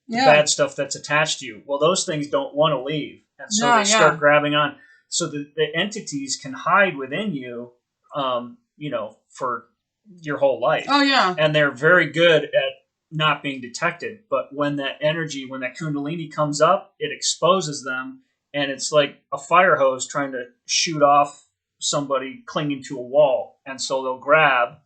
the bad stuff that's attached to you. Well, those things don't want to leave. And so they start grabbing on. So the entities can hide within you, for your whole life. Oh, yeah. And they're very good at not being detected. But when that energy, when that Kundalini comes up, it exposes them. And it's like a fire hose trying to shoot off somebody clinging to a wall. And so they'll grab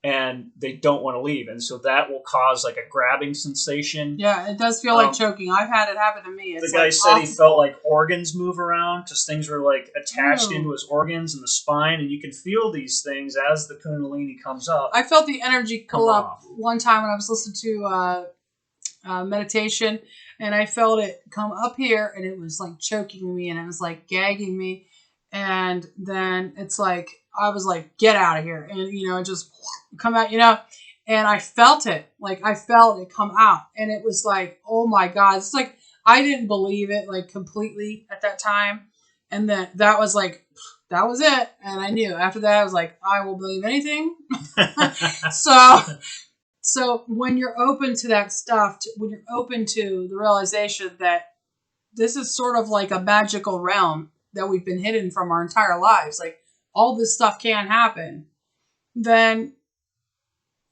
and they don't want to leave. And so that will cause like a grabbing sensation. Yeah, it does feel like choking. I've had it happen to me. It's the guy said he felt like organs move around because things were like attached into his organs and the spine. And you can feel these things as the Kundalini comes up. I felt the energy pull up one time when I was listening to meditation. And I felt it come up here and it was like choking me and it was like gagging me. And then it's like, I was like, get out of here. And, it just come out, and I felt it. Like, I felt it come out. And it was like, oh my God. It's like, I didn't believe it, like, completely at that time. And then that was like, that was it. And I knew after that, I was like, I will believe anything. So when you're open to that stuff, when you're open to the realization that this is sort of like a magical realm that we've been hidden from our entire lives, like all this stuff can happen, then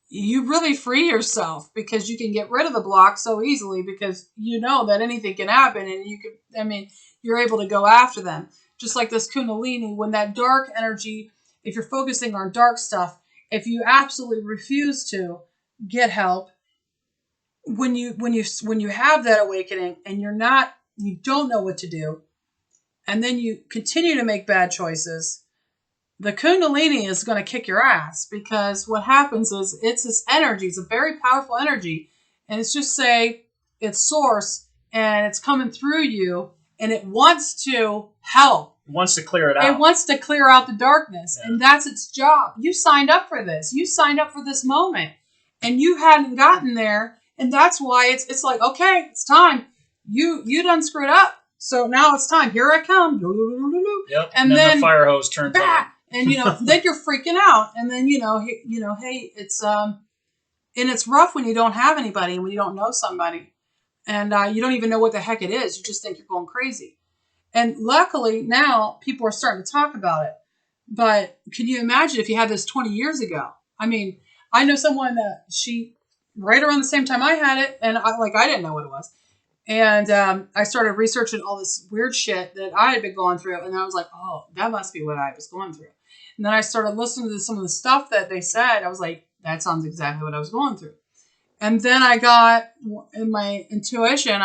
you really free yourself because you can get rid of the block so easily because you know that anything can happen and you're able to go after them. Just like this Kundalini, when that dark energy, if you're focusing on dark stuff, if you absolutely refuse to get help, when you have that awakening and you don't know what to do, and then you continue to make bad choices, the Kundalini is going to kick your ass because what happens is it's this energy. It's a very powerful energy. And it's just it's source and it's coming through you and it wants to help. It wants to clear it out. It wants to clear out the darkness. Yeah. And that's its job. You signed up for this. You signed up for this moment and you hadn't gotten there. And that's why it's like, okay, it's time. You done screwed up. So now it's time. Here I come. Yep. And then the fire hose turns on. And, then you're freaking out. And then, hey, it's, and it's rough when you don't have anybody and when you don't know somebody and you don't even know what the heck it is. You just think you're going crazy. And luckily now people are starting to talk about it. But can you imagine if you had this 20 years ago? I mean, I know someone that right around the same time I had it and I didn't know what it was. And I started researching all this weird shit that I had been going through. And I was like, oh, that must be what I was going through. And then I started listening to some of the stuff that they said. I was like, that sounds exactly what I was going through. And then I got, in my intuition,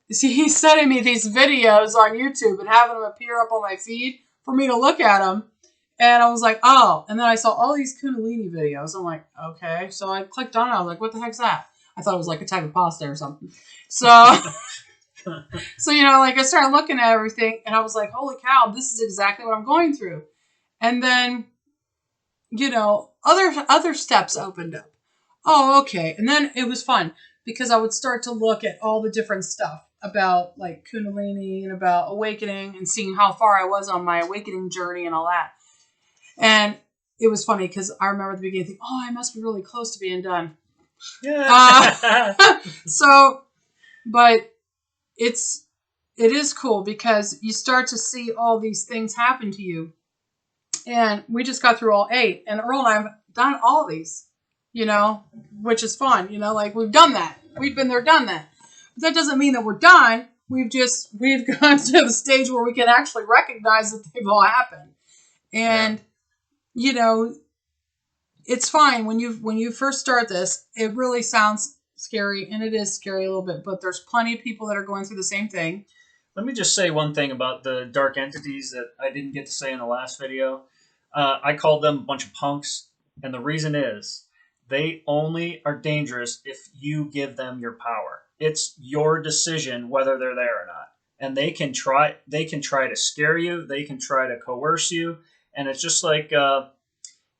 he's sending me these videos on YouTube and having them appear up on my feed for me to look at them. And I was like, oh. And then I saw all these Kundalini videos. I'm like, okay. So I clicked on it. I was like, what the heck's that? I thought it was like a type of pasta or something. So, I started looking at everything and I was like, holy cow, this is exactly what I'm going through. And then, other steps opened up. Oh, okay. And then it was fun because I would start to look at all the different stuff about like Kundalini and about awakening and seeing how far I was on my awakening journey and all that. And it was funny because I remember at the beginning thinking, oh, I must be really close to being done. Yeah. But it is cool because you start to see all these things happen to you. And we just got through all 8. And Earl and I have done all these, which is fun. We've done that. We've been there, done that. But that doesn't mean that we're done. We've gone to the stage where we can actually recognize that they've all happened. And, it's fine when you first start this. It really sounds scary, and it is scary a little bit. But there's plenty of people that are going through the same thing. Let me just say one thing about the dark entities that I didn't get to say in the last video. I called them a bunch of punks, and the reason is they only are dangerous if you give them your power. It's your decision whether they're there or not. And they can try to scare you, they can try to coerce you, and it's just like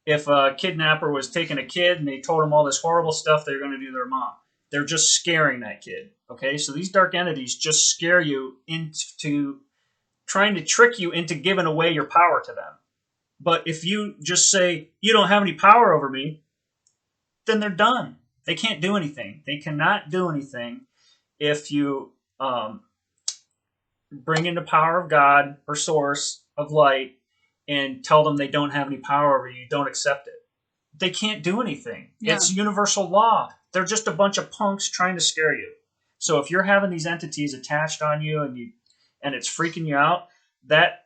if a kidnapper was taking a kid and they told him all this horrible stuff they were going to do to their mom. They're just scaring that kid. Okay, so these dark entities just scare you into trying to trick you into giving away your power to them. But if you just say, you don't have any power over me, then they're done. They can't do anything. They cannot do anything if you bring in the power of God or source of light and tell them they don't have any power over you, don't accept it. They can't do anything. Yeah. It's universal law. They're just a bunch of punks trying to scare you. So if you're having these entities attached on you and it's freaking you out, that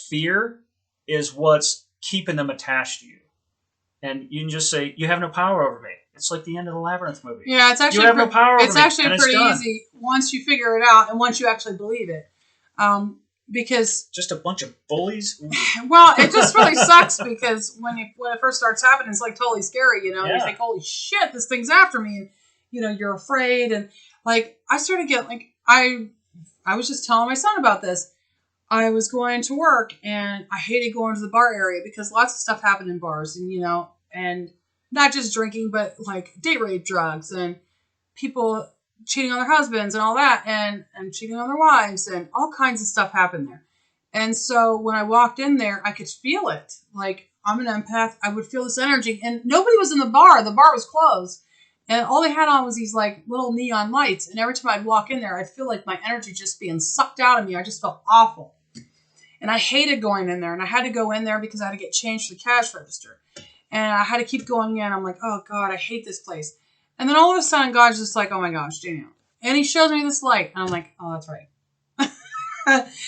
fear is what's keeping them attached to you. And you can just say, you have no power over me. It's like the end of the Labyrinth movie. Yeah, it's actually you have no power over me. It's actually pretty easy once you figure it out and once you actually believe it. Because just a bunch of bullies. Well, it just really sucks because when it first starts happening, it's like totally scary, you know. Yeah. You think, "Holy shit, this thing's after me," and you know you're afraid. And like I started getting like I was just telling my son about this. I was going to work and I hated going to the bar area because lots of stuff happened in bars, and you know, and not just drinking, but like date rape, drugs, and people cheating on their husbands and all that, and cheating on their wives, and all kinds of stuff happened there. And so when I walked in there, I could feel it. Like, I'm an empath. I would feel this energy. And nobody was in the bar. The bar was closed. And all they had on was these like little neon lights. And every time I'd walk in there, I'd feel like my energy just being sucked out of me. I just felt awful. And I hated going in there. And I had to go in there because I had to get changed for the cash register. And I had to keep going in. I'm like, oh God, I hate this place. And then all of a sudden, God's just like, oh my gosh, Danielle. And he shows me this light. And I'm like, oh, that's right.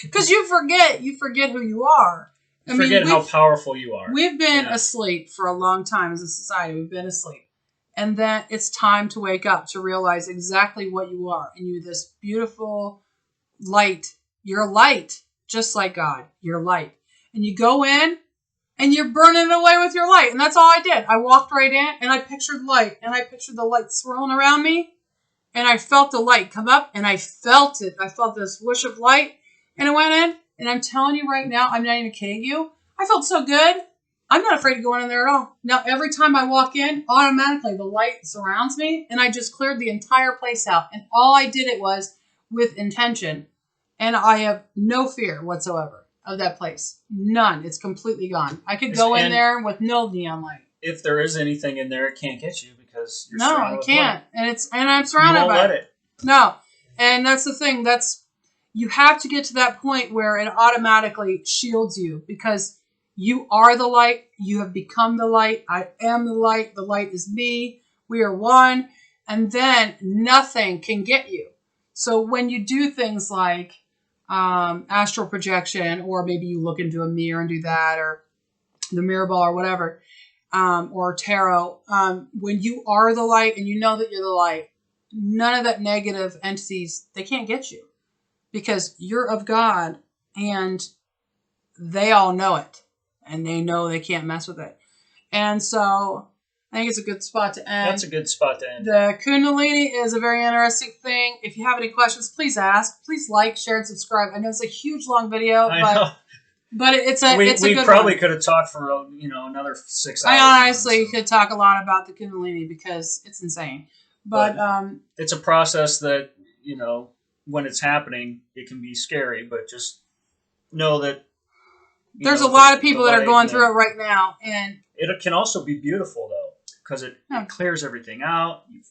Because you forget who you are. I mean, how powerful you are. We've been asleep for a long time as a society. We've been asleep. And then it's time to wake up to realize exactly what you are. And you're this beautiful light. You're light, just like God. You're light. And you go in and you're burning it away with your light. And that's all I did. I walked right in and I pictured light. And I pictured the light swirling around me. And I felt the light come up and I felt it. I felt this whoosh of light. And I went in. And I'm telling you right now, I'm not even kidding you. I felt so good. I'm not afraid of going in there at all. Now, every time I walk in, automatically the light surrounds me. And I just cleared the entire place out. And all I did it was with intention. And I have no fear whatsoever of that place. None. It's completely gone. I could go in there with no neon light. If there is anything in there, it can't get you because you're surrounded with light. And I'm surrounded by it. No. And that's the thing. You have to get to that point where it automatically shields you because you are the light. You have become the light. I am the light. The light is me. We are one. And then nothing can get you. So when you do things like astral projection, or maybe you look into a mirror and do that, or the mirror ball or whatever, or tarot, when you are the light and you know that you're the light, none of that negative entities, they can't get you. Because you're of God, and they all know it. And they know they can't mess with it. And so, I think it's a good spot to end. That's a good spot to end. The Kundalini is a very interesting thing. If you have any questions, please ask. Please like, share, and subscribe. I know it's a huge, long video. But it's a good one. We probably could have talked for another 6 hours. I honestly could talk a lot about the Kundalini because it's insane. But it's a process that, when it's happening, it can be scary, but just know that there's a lot of people that are going through it right now, and it can also be beautiful though, because it clears everything out. You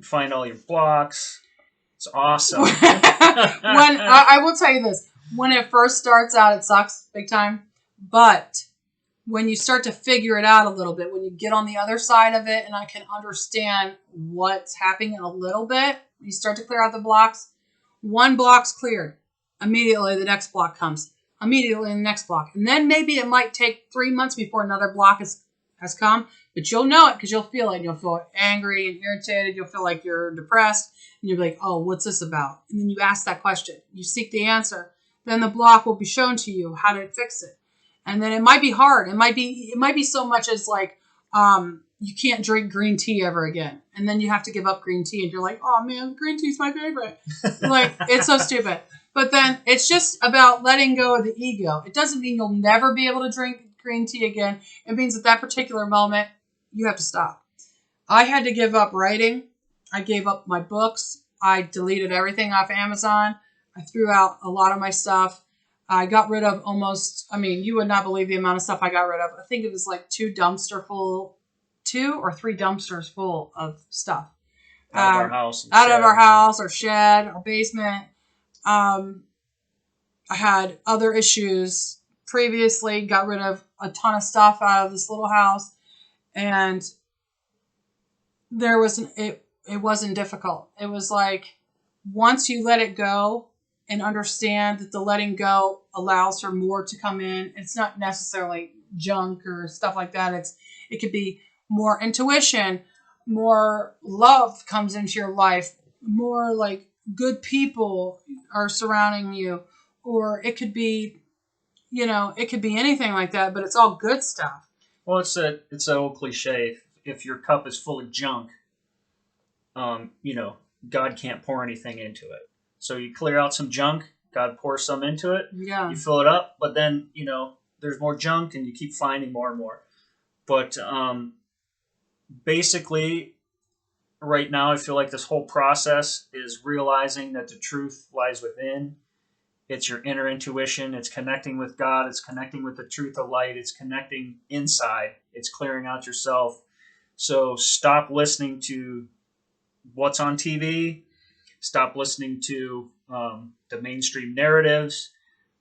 find all your blocks. It's awesome. I will tell you this: when it first starts out, it sucks big time, but when you start to figure it out a little bit, when you get on the other side of it, and I can understand what's happening a little bit. You start to clear out the blocks. One block's cleared. Immediately the next block comes. Immediately the next block. And then maybe it might take 3 months before another block is has come, but you'll know it because you'll feel it. You'll feel angry and irritated. You'll feel like you're depressed, and you'll be like, oh, what's this about? And then you ask that question. You seek the answer. Then the block will be shown to you how to fix it. And then it might be hard. It might be so much as like, you can't drink green tea ever again. And then you have to give up green tea. And you're like, oh man, green tea's my favorite. Like, it's so stupid. But then it's just about letting go of the ego. It doesn't mean you'll never be able to drink green tea again. It means at that particular moment, you have to stop. I had to give up writing. I gave up my books. I deleted everything off Amazon. I threw out a lot of my stuff. I got rid of you would not believe the amount of stuff I got rid of. I think it was like 2 or 3 dumpsters full of stuff. Out of our house. Out of our house, or shed, or basement. I had other issues previously, got rid of a ton of stuff out of this little house. And it wasn't difficult. It was like, once you let it go and understand that the letting go allows for more to come in, it's not necessarily junk or stuff like that. It could be more intuition, more love comes into your life, more like good people are surrounding you, or it could be, it could be anything like that, but it's all good stuff. Well, it's an old cliche. If your cup is full of junk, God can't pour anything into it. So you clear out some junk, God pours some into it. Yeah. You fill it up, but then, there's more junk and you keep finding more and more. But basically, right now, I feel like this whole process is realizing that the truth lies within. It's your inner intuition. It's connecting with God. It's connecting with the truth of light. It's connecting inside. It's clearing out yourself. So stop listening to what's on TV. Stop listening to the mainstream narratives.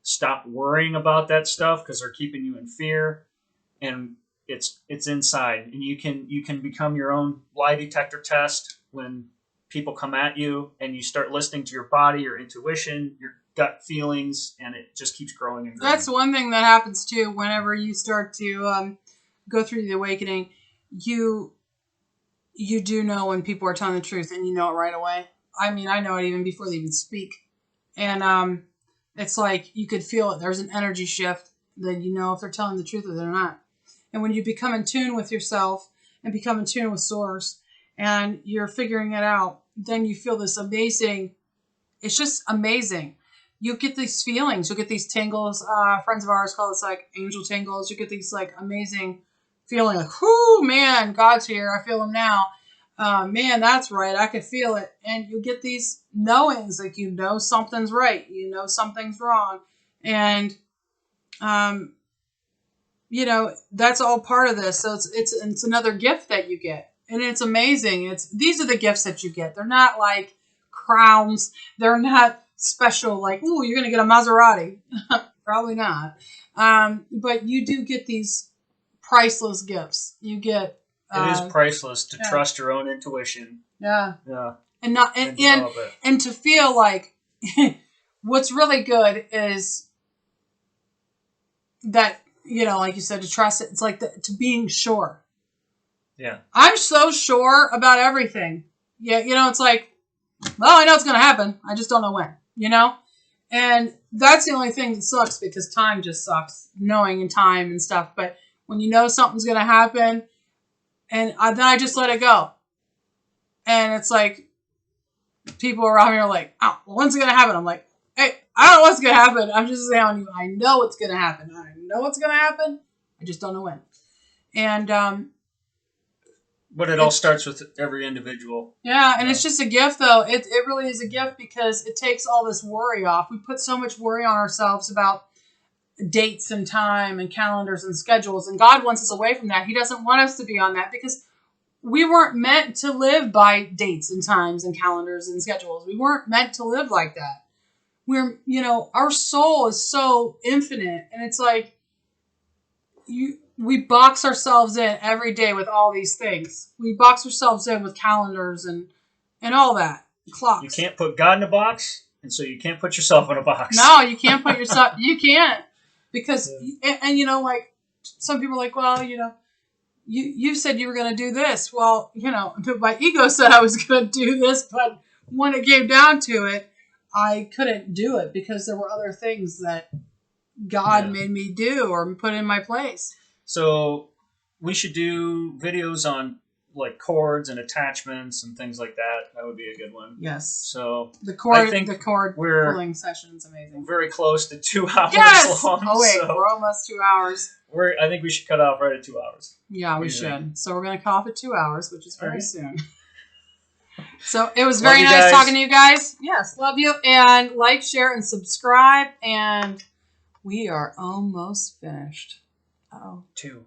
Stop worrying about that stuff because they're keeping you in fear. And it's inside. And you can become your own lie detector test when people come at you, and you start listening to your body, your intuition, your gut feelings, and it just keeps growing and growing. That's one thing that happens too. Whenever you start to go through the awakening, you do know when people are telling the truth, and you know it right away. I mean, I know it even before they even speak. And it's like you could feel it. There's an energy shift that you know if they're telling the truth or they're not. And when you become in tune with yourself and become in tune with Source, and you're figuring it out, then you feel this amazing, it's just amazing. You get these feelings, you'll get these tingles. Friends of ours call this like angel tingles. You get these like amazing feeling like, whoo, man, God's here. I feel him now. Man, that's right. I could feel it. And you get these knowings, like something's right. Something's wrong. And, that's all part of this. So it's another gift that you get. And it's amazing. These are the gifts that you get. They're not like crowns. They're not special, like, ooh, you're going to get a Maserati. Probably not. But you do get these priceless gifts. You get... it is priceless to trust your own intuition. Yeah. Yeah. And to feel like what's really good is that, like you said, to trust it. It's like to being sure. Yeah. I'm so sure about everything. Yeah. It's like, well, I know it's going to happen. I just don't know when, and that's the only thing that sucks, because time just sucks, knowing in time and stuff. But when you know something's going to happen, and then I just let it go. And it's like, people around me are like, oh, well, when's it going to happen? I'm like, hey, I don't know what's going to happen. I'm just telling you, I know what's going to happen. I know what's going to happen. I just don't know when. And, but it all starts with every individual. Yeah, and it's just a gift, though. It really is a gift, because it takes all this worry off. We put so much worry on ourselves about dates and time and calendars and schedules, and God wants us away from that. He doesn't want us to be on that, because we weren't meant to live by dates and times and calendars and schedules. We weren't meant to live like that. Our soul is so infinite, and it's like we box ourselves in every day with all these things. We box ourselves in with calendars and all that. Clocks. You can't put God in a box, and so you can't put yourself in a box. No, you can't put yourself. You can't, because and like some people are like, well, you said you were going to do this. Well, my ego said I was going to do this, but when it came down to it, I couldn't do it because there were other things that God made me do or put in my place. So we should do videos on like cords and attachments and things like that. That would be a good one. Yes. So the cord pulling session is amazing. Very close to 2 hours long. Oh wait, we're almost 2 hours. I think we should cut off right at 2 hours. Yeah, we should. So we're going to cut off at 2 hours, which is very soon. So it was very nice talking to you guys. Yes, love you. And like, share, and subscribe. And we are almost finished. 2.